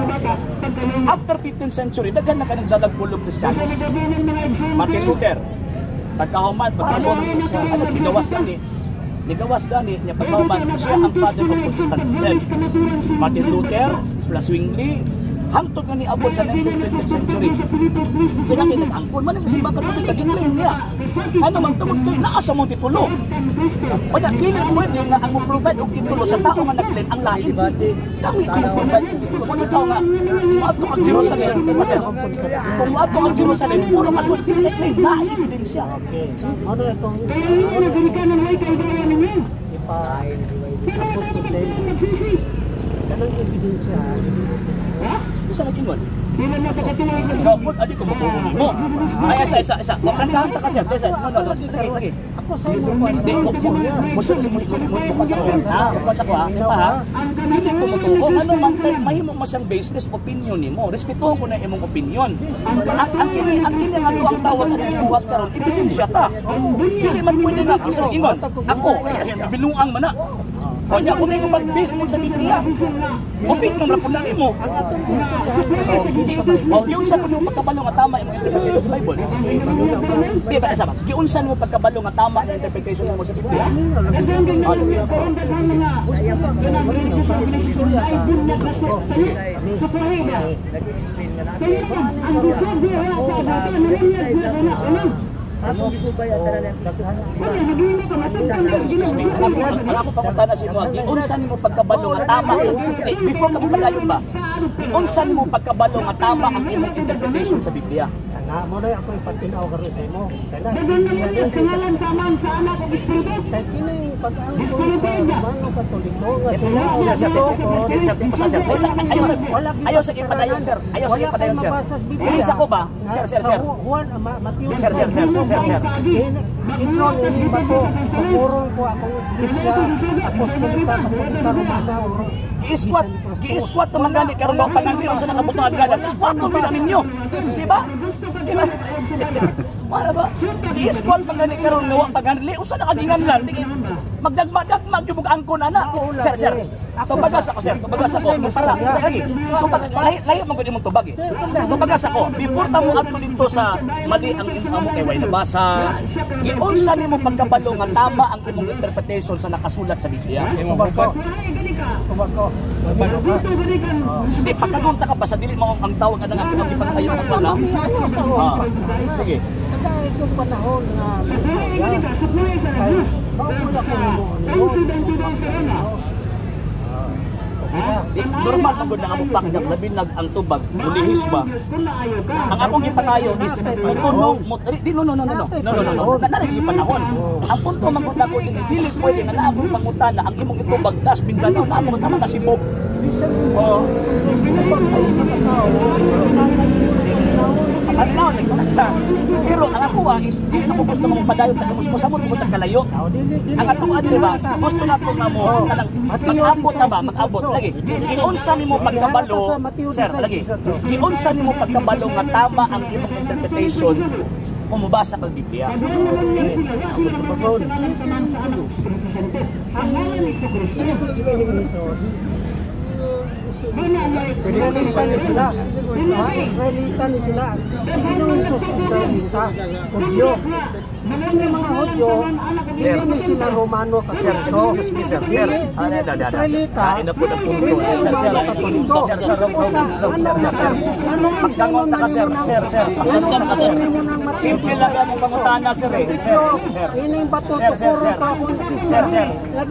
After 15th century, daghan na kanang dalag pulong Christianos. Martin Luther, tagkahuman, pagkabon, nigawas gani niya pagkauman siya ang father of Protestantism. Martin Luther, Isla Zwingli, hangtod nga ni abot sa 19th century. Sila kay nag-angkon man ang simbang Katolika ginlain niya. Ano man tungod kay naa sa mong titulo. O na dili pwede nga ang provide og titulo sa tao nga nag-claim ang lain. Kami ang provide kung tao nga moadto ang Jerusalem, kung moadto ang Jerusalem, puro katol dili claim na ebidensya. Ano itong Kaya yung nagalikan ng may kaibayan ninyo. abot ko sa iyo. Kanang ebidensya. Ha? Bisa na kingon. Hindi na pakatuloy na So, adi ko mabubuhay mo. Ay, isa. Makantahan ta kasi. No. Lagi. Ako sa imo ko. Hindi ko po. Gusto mo sa ko. Kung sa ko ha, di ba ha? Hindi ko mutuo. Ano man mahimo mo siyang business opinion nimo. Respetuhan ko na imong opinion. Ang kini nga ang tawag ang ibuhat karon, ebidensya ka. Dili man pwede na sa ingon. Ako, binuang man na. O niya, kung may mag-base mo sa Biblia, opinion na po na mo. O, giunsan mo yung pagkabalo nga tama yung interpretation sa Bible. Di ba kasama? Giunsan mo pagkabalo nga tama yung interpretation mo sa Biblia. Ako pangunta na si mo, giunsan mo pagkabalo nga tama. Before ka padayon ba? Giunsan mo pagkabalo nga tama ang imong interpretation sa Biblia. na mo na ako ipatinaw karon sa imo. Kaya Dagan sa ngalan sa Ama sa Anak ug Espiritu. kay kini pag-angkon sa Romano Katoliko nga sila Ayaw sa ipadayon sir. Ayaw sa ipadayon sir. Bilis ako ba? Sir. Juan Matthew. Sir. Ito ni bato. Purong ko akong iglesia. Apostolika Katolika Romana. Gi-squat naman gani karon mo panganli sa nakabutang agad. Squat mo ba ninyo? Di ba? Para ba? Gi-squat man gani karon nga panganli usa na kaginganlan. Magdagmag yung angkon ana. Sir. Tubagas ako sir. Tubagas ako. Para lagi. Layo man gud imong tubag eh. Tubagas ako. Before ta mo adto dito sa mali ang imo kay way nabasa. Giunsa nimo pagkabalo nga tama ang imong interpretation sa nakasulat sa Biblia? Tubag ko. Hindi, pagkagunta ka ba sa dili mo ang tawag na nga kung ang ipatayo ka pa na? Sige. Kaya itong panahon na Normal ang gud ang pakdak labi nag ang tubag mulihis ba. Ang akong gipanayon is tunong no. Nanalagi panahon. Ang punto man gud ako dili pwede nga naabot pangutana ang imong itubag tas Mindanao na mo tama kasibok. Oh. Pero ang ako is di na ko gusto mong padayon ta gusto sa mo kalayo. Ang atong adto ba gusto na to nga mo kanang mag-abot na ba mag-abot lagi. Giunsa nimo pagkabalo sir lagi. Giunsa nimo pagkabalo nga tama ang imong interpretation kung mabasa kag Biblia. Ang ngalan ni Kristo. Israelita ni sila. Israelita ni sila. Sino ang Isus Israelita? Hudyo. Ini mga Hudyo, hindi ni sila Romano Katoliko. Sir. Israelita. Ina po na punto. Pagkangon ta ka sir. Pagkangon ka sir. Simple lang ang pangutana sir eh. Sir. Ining bato Sir.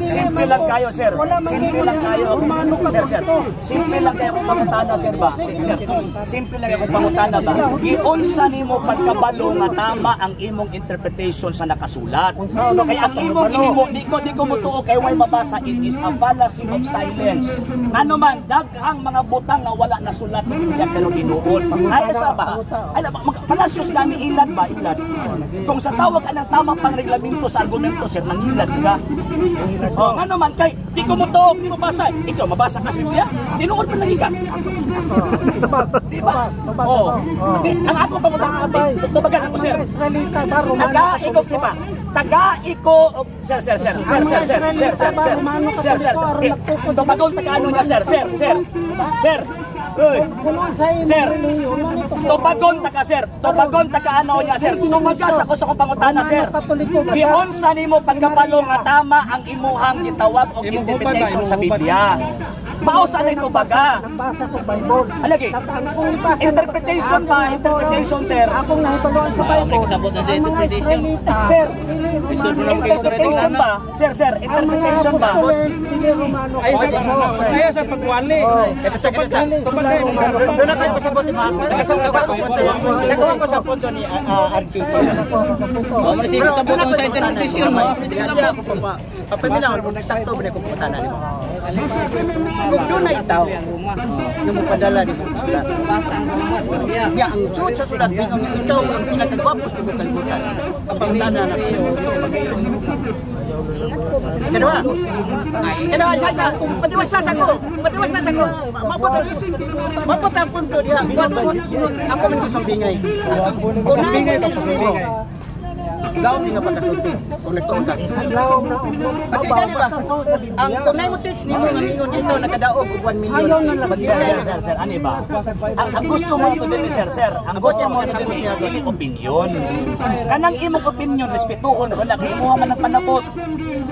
Simple lang kayo sir. Simple lang kayo. Sir. Simple lang kayo kung pangutana sir ba? Sir. Simple lang kayo kung pangutana ba? Giunsa nimo pagkabalo nga tama ang imong interpretation sa nakasulat. Kaya ang imong ihimo di ko mutuo kay way mabasa, it is a fallacy of silence. Ano man daghang mga butang nga wala nasulat sa Biblia pero tinuod. Ay sa ba? Ay palasyos gani ilad ba ilad. Kung sa tawag anang tamang pangreglamento sa argumento sir nangilad ka. Oh, ano man kay di ko mutuo, di mo basa. Ikaw mabasa ka sa Biblia? Tinuod pa lagi ka. Di ba? Oh. Ang ako pangutang tubagan ako sir. Israelita ba Romano Taga-iko diba? Taga-iko sir. Tubagon taga-ano niya sir. Uy. Sir. Tubagon taga sir. Tubagon taga-ano niya sir. Tumagas ako sa pangutana sir. Giunsa nimo pagkabalo nga tama ang imuhang gitawag og interpretation sa Biblia. Pausa na ito baga. Nabasa ko Bible. Alagi. Interpretation ba? Interpretation sir. Akong nahibaluan sa Bible. Sabot na sa interpretation. Sir. Interpretation ba? Sir. Interpretation ba? Kaya sa pagwali. Doon na kayo pasabot ba? Nagawa ko sa punto ni RQC. Sige sabot ang sa interpretation mo. Papaminaw, nagsakto ba na kung pumunta na nimo? kung doon na itaw, yung mapadala di sa sulat. Basa ang Roma sa Biblia. Ya, ang suot sa sulat, gingon nga ikaw ang pinakagwapos ng kalibutan. Ang pangutana na kayo. Kanawa? Kanawa, sasa. Patiwas sasa ko. Patiwas sasa ko. Mabot ang punto diha. Ako man isang bingay. Isang bingay ito sa bingay. Laom nga pagkasulti. Kung nagtuon ka. Laom na Pagkakani ba? Ang tunay mo text ni mo nga ningon dito nakadaog og 1 million. Ayaw na lang. Sir, ano ba? Ang gusto mo ito din, sir. Ang gusto mo ito din is dili opinion. Kanang imong opinion, respetuhon, wala kay mo man ang panabot.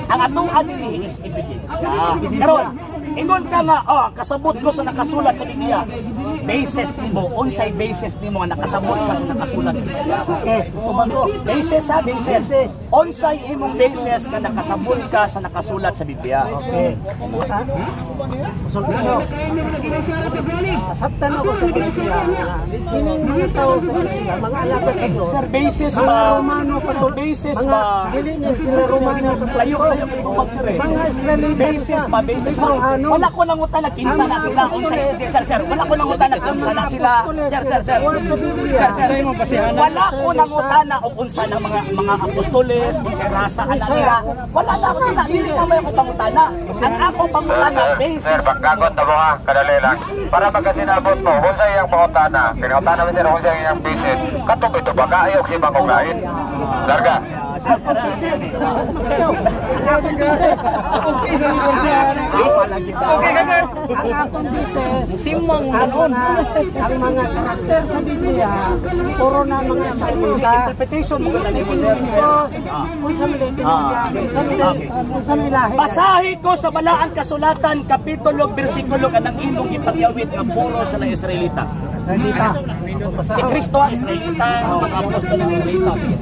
Ang atong adili is evidence. Karon, ingon ka nga, kasabot ko sa nakasulat sa Biblia. Basis nimo, unsay basis nimo nga nakasabot ka sa nakasulat sa Biblia. Okay, tuman ko. Basis ha, basis. Unsay imong basis nga nakasabot ka sa nakasulat sa Biblia. Okay. Sultan ko. Asaptan ako sa Biblia. Kining mga tao sa Biblia, mga alaga sa Diyos. Sir, basis Mga ba? Romano pa Sir, basis ba? Dili na sila Romano pa Layo tubag sir eh. Mga Israelita. Basis ba? Basis ba? Wala ko nang utan na kinsa na sila. Sir, wala ko nang utan na kinsa na sila. Sir. Wala ko nang utan na o unsa ng mga apostoles, unsa rasa ka nila. Wala na ako na. Dili ka may ako pangutana. Ang ako pangutana, basis. Sir, pagkagot na mo ha, kadali lang. Para magkasinabot mo, kung sa iyang pangutana, pinangutana mo sir kung sa iyang bisit, katok ito ba kaayok si Bangkong Lain? Larga. Sir. Okay ka sir. Ang atong bises, Simang ganon. ang mga karakter sa Biblia, puro na mga Israelita. Interpretation mo ganun mo sir. Jesus, unsa man din tinugyan, unsa man ilahi. Basahi ko sa Balaang Kasulatan, kapitulo, bersikulo kanang imong ipagyawit nga puro sa mga Israelita. Israelita. Si Kristo ang Israelita, ang mga apostol ng Israelita. Sige.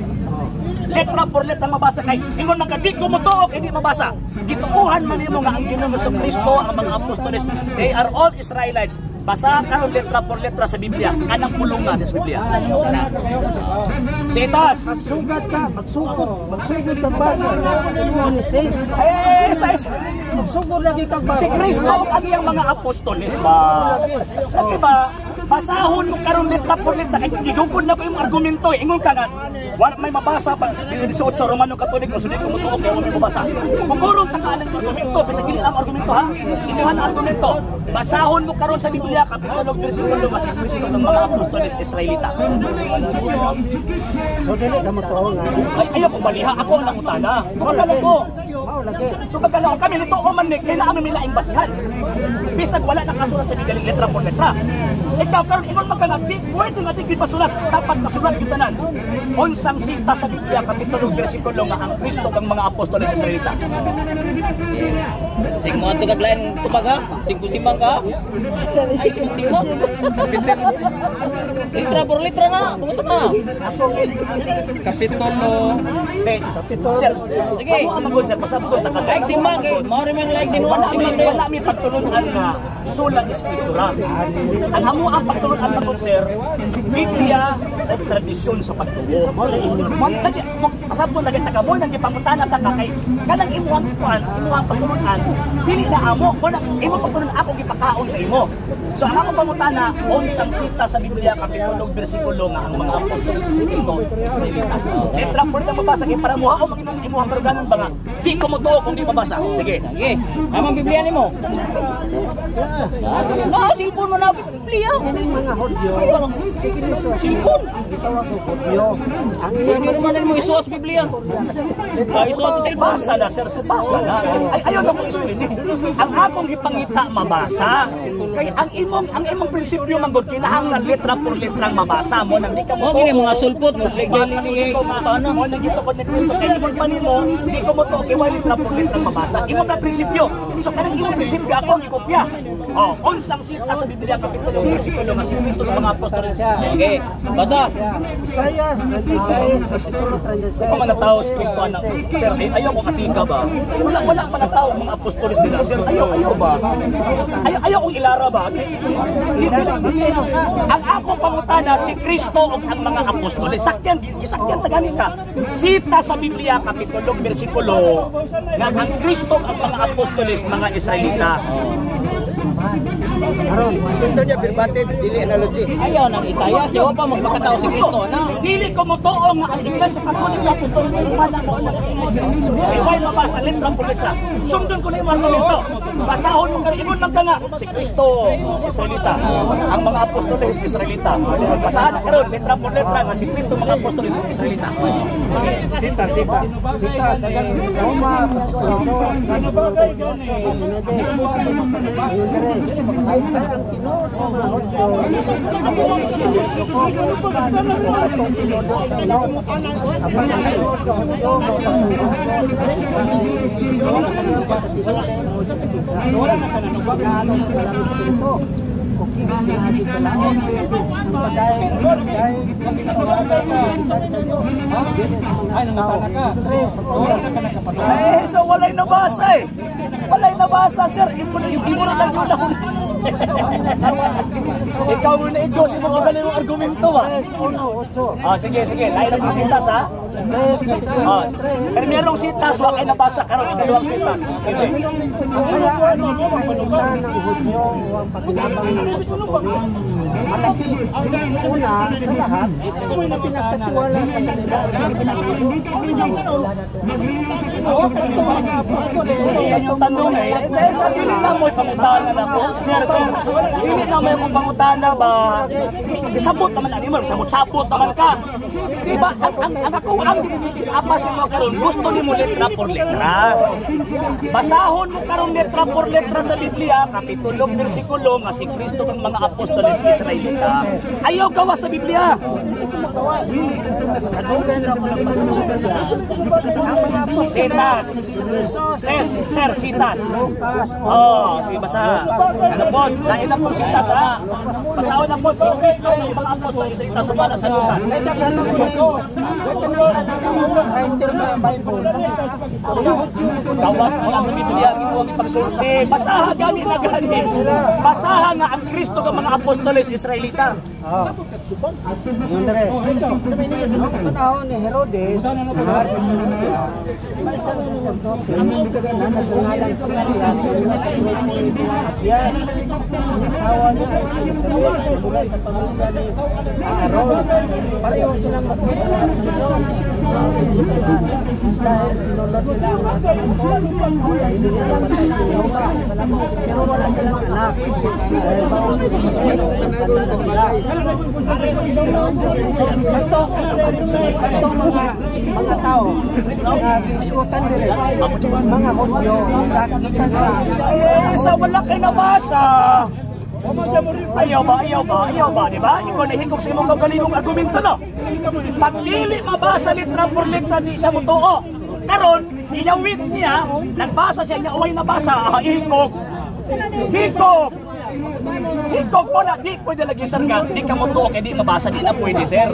Letra por letra mabasa kay ingon man kadi ko mo tuog hindi mabasa. Gituuhan man nimo nga ang Ginoong Kristo ang mga apostoles, they are all Israelites. Basa karon letra por letra sa Biblia, kanang pulungan sa Biblia. Sitas. Magsugod ka basa sa Genesis. Magsugod lagi kag basa. Si Kristo ang iyang mga apostoles ba? Diba? Basahon mo karon letra por letra kay gidugod na ko yung argumento ingon ka nga wala may mabasa pag disuot sa Romano Katoliko so di ko mutuok kay may mabasa. Pagurong takaan ang argumento bisag dili ang argumento ha. Imuhan ang argumento. Basahon mo karon sa Biblia kapitulo bersikulo mas Kristo ng mga apostoles Israelita. So dili ka matuwa nga. Ayaw ko baliha ako ang utana. Tumagala ko. Mao lagi. Tumagala ko kami nito o man kay na amin milaing basihan. Bisag wala nakasulat sa Biblia letra por letra. Ikaw karon ingon magkanagdi, pwede nga tigil pasulat, dapat masulat kita nan. Unsang sita sa Biblia kapitulo bersikulo nga ang Kristo kang mga apostoles sa Israelita. Sing mo tugag lain tumaga, sing simang ka. Ay sing mo. Litra por litra na, pumunta na. Kapitulo. Sir, sige. Sa mga sir, pasabot na kasi. Ay simang kay mo rin mang like din Wala mi pagtulunan nga sulat eskriptura. Ang amo ang pagtulunan na sir, Biblia o tradisyon sa pagtuo. Pasabot lagi takamo nang gipangutana ta kay kanang imuhang kuan, imuhang pagtulunan, dili na amo mo na imo pagtulunan ako gipakaon sa imo. So ang ako pangutana unsang sita sa Biblia kapitulo bersikulo nga ang mga apostol sa Kristo Israelita. Letra por letra mabasa kay para mo ang imuhang karuganan ba nga di ko mo tuo kung di mabasa. Sige. Sige. Amang Biblia nimo. Silpon mo na Biblia. Kining mga Hudyo. Silpon. Gitawag ko Hudyo. Ang Pwede naman mo isuot sa Biblia. Ay isuot sa silpon. Basa na sir, basa na. Ay ayaw na ko explain. Ang akong gipangita mabasa. Kay ang imong prinsipyo manggod kinahanglan letra por letrang mabasa mo nang di ka mo. Mo gini mga sulpot mo legali ni ano mo nang gito ko ni Kristo kay imong panimo di ko mo to kay wala letra por letrang mabasa. Imong na prinsipyo. So kanang imong prinsipyo ako ang ikopya. Unsang sita sa Biblia kapitulo bersikulo nga si Kristo ng mga apostol. Sige. Basa. Isaias 26, kapitulo 36. Kung manataw si Kristo anak, sir, ayaw ko katika ba? Wala manataw ang mga apostoles nila, sir, ayaw ba? Ayaw kong ilara ba? Ang akong pangutana, si Kristo o ang mga apostoles, sakyan tagani ka. Sita sa Biblia, kapitulo, bersikulo, na ang Kristo ang mga apostoles, mga Israelita. Aron, Gusto niya verbatim, dili analogy. Ayaw ng Isayas, di pa magpakatao si Kristo na. Dili ko mo tuo nga ang Iglesia Katoliko Apostolika Romana mo ang iway mabasa letra por letra. Sundon ko na yung argumento. Basahon mo karon ingon lang ka nga si Kristo Israelita. Ang mga apostoles Israelita. Basahan na karon letra por letra nga si Kristo mga apostoles Israelita. Sita sa Roma, So walay nabasa eh. Walay nabasa sir. Imura lang yun ako. Ikaw muna i-dosin mo magaling yung argumento ba? Sige. Lain na pong sitas ha? Pero merong sitas, wak ay nabasa karon ikalawang sitas. Kaya ano ang kainitan ng Hudyo o ang paginabang ng pagtutuloy? Una, sa lahat, na pinagkatiwala sa kanila ang ito mga apostoles. Yan yung tanong eh. Kaya sa dili na mo'y pangutana na po. Sir, dili na mo'y kung pangutana ba? Isabot naman na mo, sabot naman ka. Diba, ang ako ang apasin mo karon gusto ni mo letra por letra. Basahon mo karon letra por letra sa Biblia, kapitulo, bersikulo nga si Kristo ng mga apostoles Israelita. Ayaw gawa sa Biblia. Sitas. Sir, sitas. Sige basa. Ano po? Lain na po sitas ha. Basahon na po si Kristo ng mga apostoles Israelita sumala sa Lucas. Gawas na sa Biblia ang ipagsulti. Basaha gani na gani. Basaha nga ang Kristo ng mga apostoles Israelita. Noong panahon ni Herodes, may isang sacerdote na nagngangalan sa Marias ang asawa niya ay si Elizabeth mula sa pamilya ni Aaron. Pareho silang magpapalala ng Diyos dahil sinunod nila ang mga Diyos dahil hindi nila matay ng Jehovah. Pero wala silang anak dahil bago si Elizabeth nagkanda na sila. Itong mga tao na diskutan nila mga Hudyo nakita sa wala kayo nabasa. Ayaw ba, di ba? Ikaw nahigog sa imong kagalingong argumento na. Pag dili mabasa letra por letra di siya mutuo. Karon, iyawit niya, nagbasa siya niya, uway nabasa, higog po na, di pwede lagi sir nga, di ka mutuo kaya di mabasa, di na pwede sir.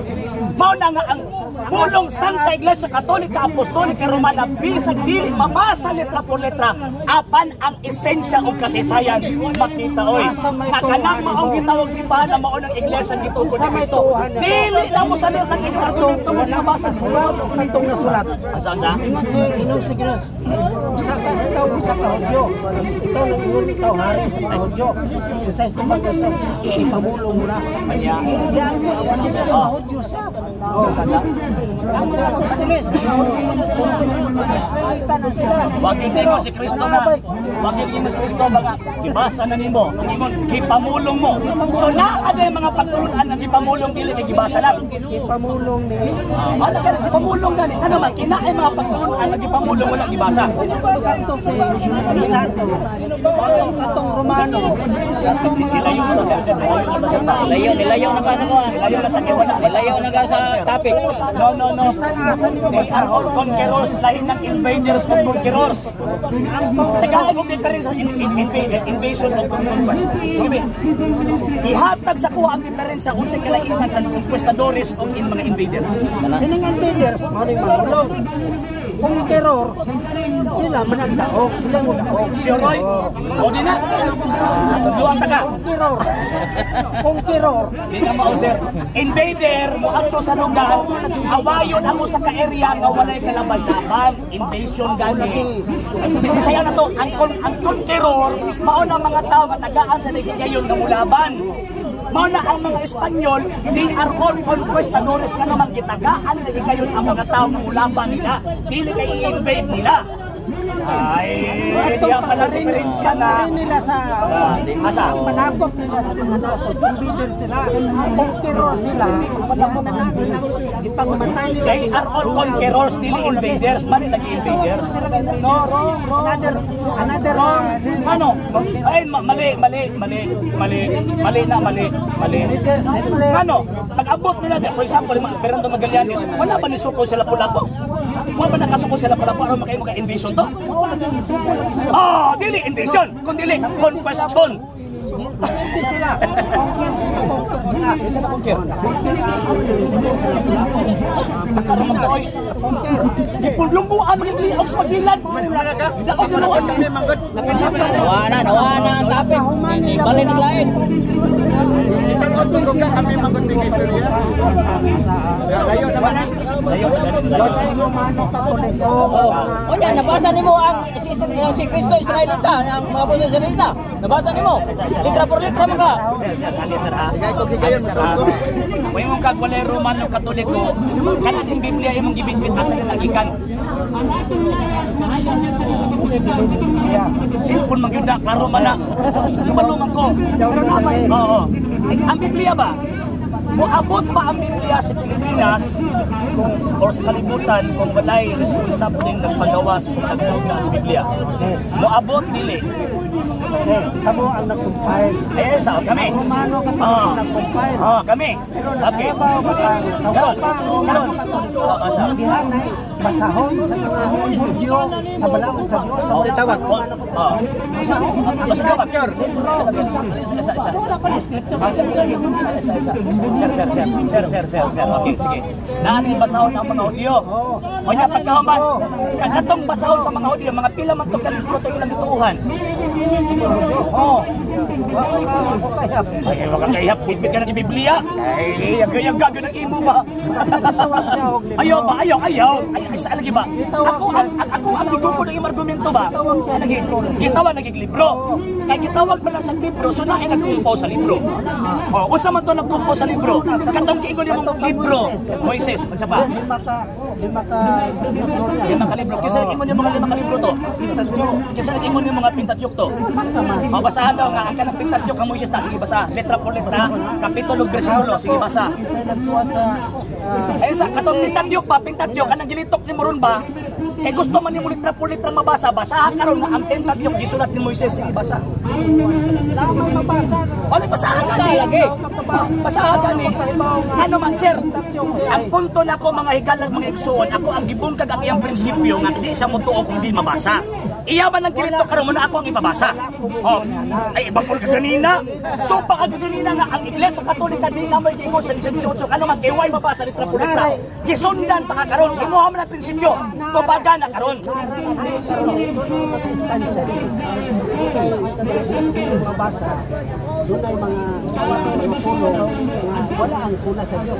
Mao na nga ang pulong Santa Iglesia Katolika Apostolika Romana bisag dili mabasa letra por letra apan ang esensya ug kasaysayan makita oy kakanang maong gitawag simbahan na mao ng iglesia gituod ni Kristo dili na mo salir ng inyong argumento mo nabasa itong nasulat. Asa Inong signos isa ka Hudyo. Ikaw nag-ingon ikaw hari sa mga Hudyo. Sa ipamulong mo na kanya. Yan mo mga Hudyo sa ang mga apostoles, Israelita na sila. Wagin mo si Kristo na. Wagin mo si Kristo mga gibasa na nimo. Ang ingon gipamulong mo. So naa day mga pagtulunan nga gipamulong dili kay gibasa lang. Gipamulong ni. Ala ka gipamulong gani. Ano man kinaay mga pagtulunan nga gipamulong wala gibasa. Kanto sa Pilato. Katong Romano. Katong mga Nilayo na ka sa kuha. Nilayo na ka sa topic. No. They are all conquerors. Lahi ng invaders o conquerors. Nagkaan yung difference sa invasion o conquest. Ihatag sa kuha ang difference kung sa kalainan sa conquistadores o in mga invaders. Kining invaders, maraming mga ulong. Kung terror, sila managdaog, sila mudaog. Sure, Roy. O di na. Duwang taga. Kung terror, Di ka mao, sir. Invader, mo ato sa lugar, awayon amo sa ka-area nga walay kalaban-laban. Invasion gani. Bisaya na to, ang conqueror, mao na mga tao nga tagaan sa ligayon nga mulaban. Mao na ang mga Espanyol, they are all conquistadores nga naman gitagaan na ligayon ang mga tao nga mulaban nila. Dili kay i-invade nila. Ay, diya pala diferensya na. nila sa Asa? manakot nila sa mga nasod, invader sila. Kung terror sila, ipangmatay nila. They are all conquerors, dili invaders. Mali lagi invaders. No, wrong. Another Ano? Ay, mali. Ano? Pag-abot nila, for example, Fernando Magallanes, wala ba ni suko sila Lapu-Lapu? Wala ba nakasuko sila Lapu-Lapu? Ano makayo maka-invasion to? Ah, dili invasion, kundi conquestion. Hindi sila. Conquer sila. Isa na conquer. Takarang ko ay ipulungguan mo yung liog sa Magellan. Daog na nawan. Nawa na ang tape. Hindi balik ng lain. Isang otong ka kami manggot ng istorya. Layo naman na. Layo. O yan, nabasa nimo ang si Cristo Israelita, ang mga puso Israelita. Nabasa nimo. Litra por litra mo ka. Sir, ali sir ha. Sir ha. May mong kagwalay Romano Katoliko, kanang yung Biblia imong gibitbit asa na nagikan. Silpon magyuda, klaro man na. Ibalungan ko. Oo. Ang Biblia ba? Moabot pa ang Biblia sa Pilipinas o sa kalibutan kung walay responsabling nagpagawas o nagpagawa sa Biblia. Moabot dili. Kamo ang nag-compile. Eh, saan kami? Romano Katoliko nag-compile. Kami. Pero Okay. nagtrabaho ba sa Karon. pa ang Romano Katoliko? Gihan ay basahon sa mga Hudyo sa balaod sa Diyos. Sa mga tawag. Basta ka ba? Sir. Okay, sige. Naan yung basahon ang mga Hudyo. O niya pagkahuman. Katong basahon sa mga Hudyo, mga pila man itong kalibro ito ilang ituuhan. Oo. Ay, wag kang kahihap. Bibit ka na ng Biblia. Ay, yag-yag ng imo ba? Ayaw ba? Ayaw. Ay, saan lagi ba? Ako ang gigupo ng imong argumento ba? Gitawag nagiglibro. Kaya gitawag ba lang sa libro, so na ay nagkumpo sa libro. O, usa man to nagkumpo sa libro. Katong giingon imong libro, Moises, unsa pa? Lima ka libro. Kisa nag-ingon yung mga 5 ka libro to? Kisa nag-ingon yung mga Pentateuch to? Basahan daw nga, ang kanang Pentateuch ang Moises na, sige basa. Letra por letra, kapitulo, versikulo, sige basa. Ay sa katong Pentateuch, kanang gilitok ni Moron ba? Kay gusto man nimo letra por letra mabasa, basahan karon nga ang Pentateuch gisulat ni Moises, sige basa. Ano basahan gani? Basahan gani. Ano man sir? Ang punto na ko mga higalang mga igsoon, ako ang gibungkag ang iyang prinsipyo nga di siya motuo kung di mabasa. Iyaman ng kilito karon mo na ako ang ibabasa. Oh, ay ibang ko kanina. So pa kanina nga ang Iglesia Katolika di nga may giingon sa 18 ano man kay way mabasa letra por letra. Gisundan ta karon imuha man ang prinsipyo. Tubagan na karon. Mabasa. Doon ay mga wala ang kuna sa Diyos.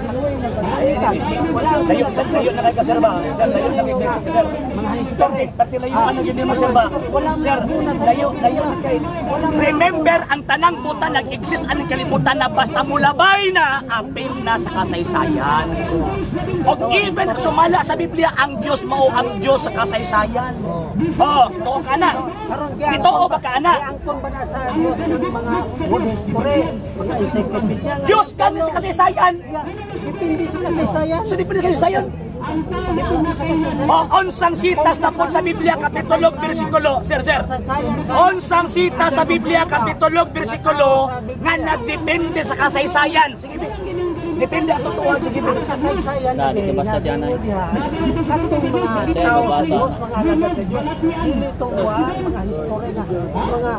Layo na kay kasir ba? Sir, layo na kay kasir. Mga history, pati layo ano yun mo sir ba? Sir, layo na kay. Remember, ang tanang buta nag-exist ang kalibutan na basta mulabay na apil na sa kasaysayan. O even sumala sa Biblia, ang Diyos mao ang Diyos sa kasaysayan. Oh, totoo ka na. Ito o baka na. Ang pambana sa Diyos ng mga good history, mga encyclopedia. Diyos ganun sa kasaysayan. Depende sa kasaysayan. So depende sa kasaysayan. Depende sa kasaysayan. O onsang sitas na po sa Biblia, kapitulo, versikulo. Sir. Onsang sita sa Biblia, kapitulo, versikulo, nga nagdepende sa kasaysayan. Sige, Depende ang tutuan sige ba. Kasaysayan Nah, ini dibasa siya na. Katong mga tao sa Diyos, mga alagad sa Diyos, dili tuwa, mga history na, mga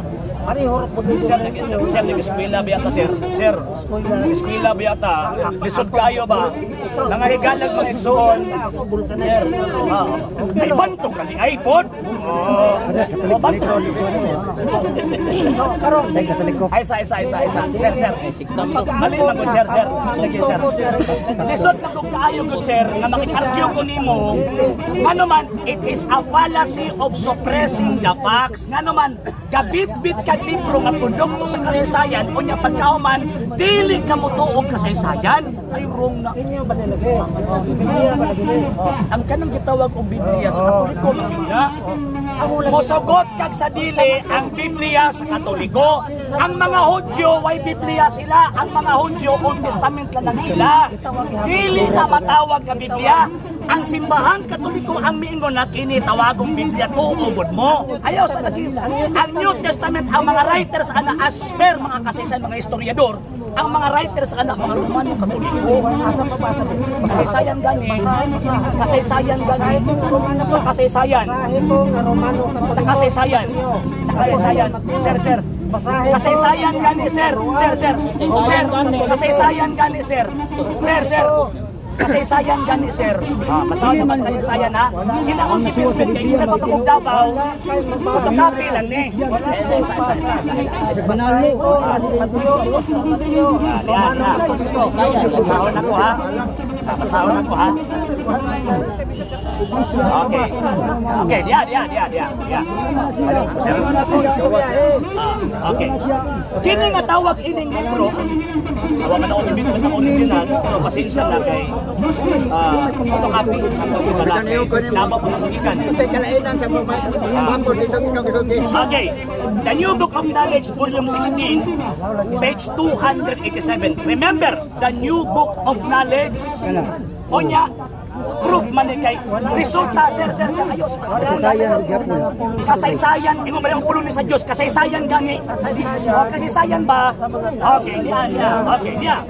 parihorok po dito Sir, sa inyo. sir, nag-eskwela ba yata, sir? Sir, nag-eskwela ba yata? Lisod kayo ba? Nangahigalag mga igsoon. Sir, may banto ka ni iPod? O banto? Ay, isa. Sir. Mali man good, sir. Lagi, sir. Lisod na kung kaayo, good, sir, nga makisarkyo ko nimo, nga man, it is a fallacy of suppressing the facts. Nga naman, kabit-bit ka libro nga produkto sa kasaysayan, o niya pagkauman, dili ka mo tuog kasaysayan. Ay, wrong na. Inyo ba nilagay? Biblia ba nilagay? Ang kanang gitawag og Biblia sa Katoliko magina. Mosugot kag sa dili ang Biblia sa Katoliko. Ang mga Hudyo way Biblia sila, ang mga Hudyo Old Testament lang sila. Dili na matawag nga Biblia. Ang simbahang Katoliko ang miingon na kini tawagong Biblia tuugod mo. Ayaw sa lagi. Ang New Testament ang mga writers ana as per mga kasaysayan mga historiador, ang mga writers ana mga Romano Katoliko. Asa mabasa mo? Kasaysayan gani. Kasaysayan gani. Sa kasaysayan. Sa kasaysayan. Sa kasaysayan. Sir. Kasaysayan gani, sir. Kasaysayan gani, sir. Kasaysayan gani, sir. Masabi naman kasaysayan, ha? Kinaon ni Pilsen, kaya hindi na papagdabaw. Pagkasabi lang, ni. Banali ko, si Mateo. Pasawan ako, ha? Okay, dia. Okay. Kini nga tawag ining libro. Awa man ako bibit sa original, pero pasensya na kay photocopy ang laba po ng ikan. Okay. The New Book of Knowledge, Volume 16, page 287. Remember, the New Book of Knowledge. Onya, proof man kay resulta, sir, ayos. Kasaysayan, imo ba yung pulong ni sa Dios? Kasaysayan gani. Kasaysayan ba? Okay, niya.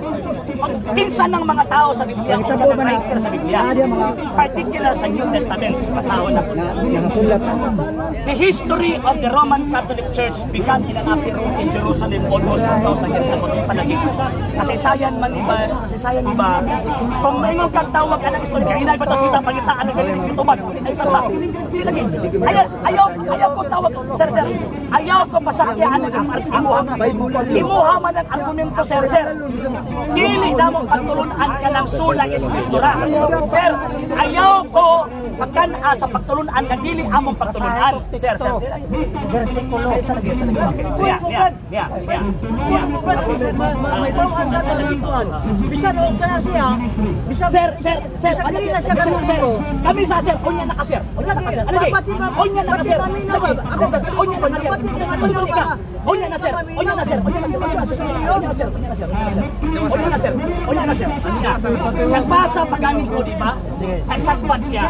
Kinsa ng mga tao sa Biblia, o mga writer sa Biblia, particular sa New Testament, basahan na po siya. The history of the Roman Catholic Church began in an upper room in Jerusalem almost 1,000 years ago. Palagi. Kasaysayan iba. Kung maingong kagtawag ka ng istorya, hinay ba ito sila pangitaan ng galing kitubag? Ay, saan ba? Ayaw ko tawag. Sir. Ayaw ko pasakyaan ng imuha man ang argumento, sir. Dili na mo pagtulunan ka ng sulang escritura. Sir, ayaw ko pagkana sa pagtulunan ka, dili among pagtulunan. Sir. Versikulo. Sa lagi. Yeah. May bawaan sa talikuan. Bisan o ka na siya. Sir. Kami sa sir, onya na ka sir. Onya na ka sir. Onya na ka sir. Nagbasa pagani ko, di ba? Nagsagpat siya.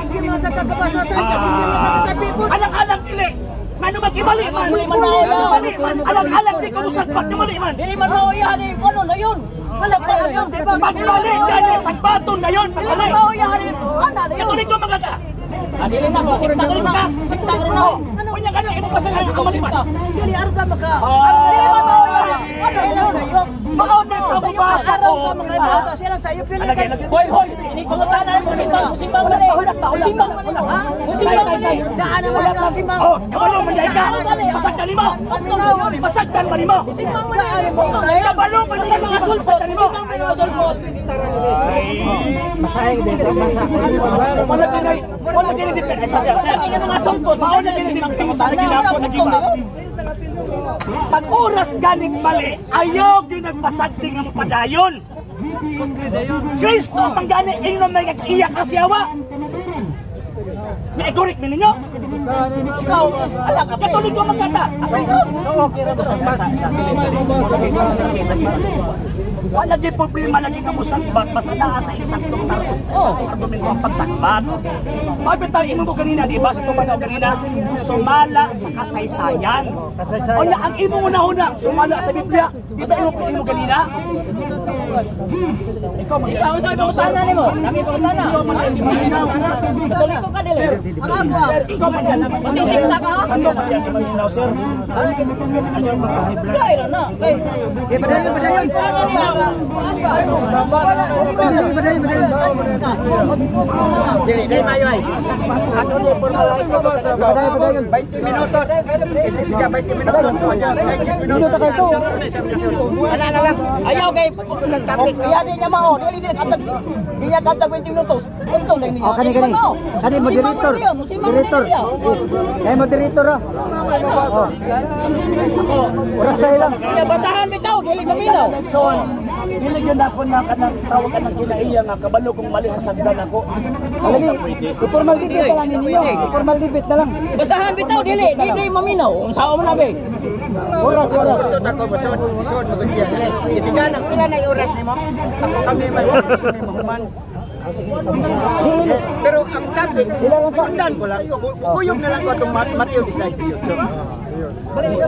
Alang-alang dili. Ano magkibali man? Alang-alang di ko musagpat kibali man. Dili man mo ihani ano na yun. Wala pa yun. Pagbalik yan, sagbaton na yun. Dili man mo ihani ana na yun. Katuloy ko magaga. Dili na mo sikta ron ka. Sikta ron mo. Kunya ka na, ipapasalan ako maliman. Dili arda maka. Dili man mo ihani. Ano yun? Makaon na ito, mabasa ko. Hoy, ini kumutana mo simbang man daan naman sa simbang. Oh, kabalo man dahil ka. Masagdan mo. Masagdan man mo. Simbang man. Kabalo man dahil ka. Masagdan mo. Masahing dito, Wala dinidipin. Mauna dinidipin sa naginapo na giba. Pag oras ganing mali, ayaw yung nagpasagding ang padayon. Kristo, pang gani, ino may iyak kasyawa. May igurik mo ninyo. Ikaw, alam ka, Katoliko man kata. So okay ra to sa Wala di problema lagi ka mo sakbat basta naa sa eksaktong argumento ang pagsakbat. Pabitaw imo ko kanina, di ba? Sa tumanaw kanina, sumala sa kasaysayan. O na, ang imo una sumala sa Biblia. Di ba imo kanina? ikaw sa pangutana nimo. Lagi pangutana. Katoliko ka dili. Ang ako. Sir, ikaw man yan. Magsisikta ka ha? Ano man yan, malinaw, sir? Dahil na. Padayon. Dili mayo ay. Ato ni formalize ko padayon 20 minutos. Isip ka 20 minutos to aja. 20 minutos kayo. Ala. Ayaw kay topic. Kaya di niya mao. Dili katag. Di niya katag 20 minutos. Punto na niya. Kani moderator. Moderator. Kay moderator ah. Oras sa ilang. Ya basahan bitaw dili maminaw. Son, dili gyud ako na kanang tawag ka ng kinaiya nga kabalo kung mali ang sagdan ako. Alagi, formal debate na lang ninyo. Formal debate na lang. Basahan bitaw dili maminaw. Unsa mo na be? Oras. Gusto ta ko masud magud siya. Itigan ang pila na oras nimo. Ako kami mahuman. Pero ang topic, sundan ko lang. Kuyog na lang ko itong Mateo 16:18.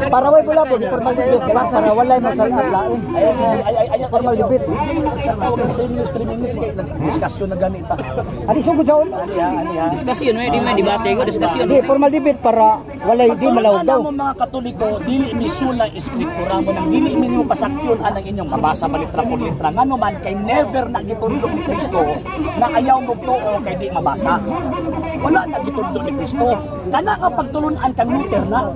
Para way pula po, formal debate kala para walay masalat lain. Ay, Formal debate. tawag ng 3 minutes kay discussion na ganit pa. Ani sugod jaon. Ani. Diskusyon di may debate ko diskusyon. Di formal debate para walay di malaw daw. Alam mo mga Katoliko, dili mi sula eskriptura mo nang dili mi pasakyon anang inyong mabasa ba litra por litra ngano man kay never na gitundo ni Kristo na ayaw mo tuo kay di mabasa. Wala na gitundo ni Kristo. Kana ka pagtulunan kang Luther na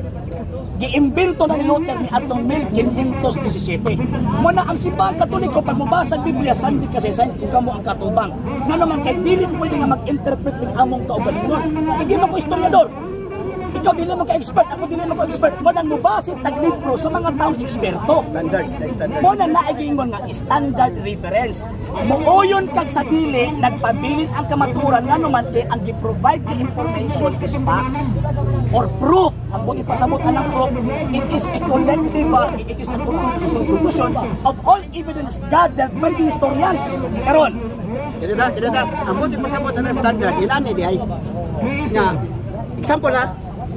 giimbento na ni Luther ni atong 1517. Muna ang simbahan Katoliko pag mabasa ang Biblia sandi kasi sa kung kamo ang katubang. Nga naman kay dili pwede nga mag-interpret ng among kaugalingon. Hindi mo ko historiador. Ikaw dili mo ka-expert, ako dili mo ka-expert. Mo nang mubasa tag libro sa mga taong eksperto. Standard. Mo na naigingon nga standard reference. Muuyon kag sa dili nagpabilin ang kamaturan nga naman kay ang gi-provide the information is facts or proof. Ang mo ipasabot anang proof, it is a collective, it is a conclusion of all evidence gathered by the historians. Karon, Kaya ta. Ang buti pasabot ang standard ilani di ay. Nga example ha.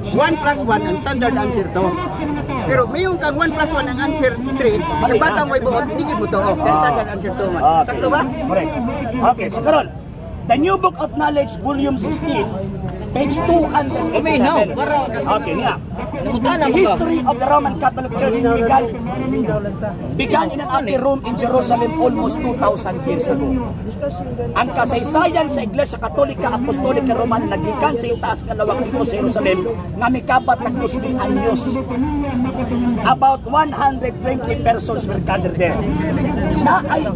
1 plus 1 ang standard answer to. Pero mayong kang 1 plus 1 ang answer 3, sa batang may buot, di mo to. Standard answer to man. Sakto ba? Correct. Okay, so karon, The New Book of Knowledge, Volume 16, page 287. Okay, niya. The history of the Roman Catholic Church began in an upper room in Jerusalem almost 2,000 years ago. Ang kasaysayan sa Iglesia Katolika Apostolika Romana nagikan sa itaas kalawang dito sa Jerusalem nga mikabat ng 2,000 anyos. About 120 persons were gathered there. Na ay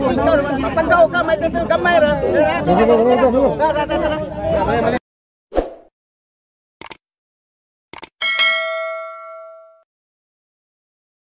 Ikaw, pagdaw ka, may dito kamay ra.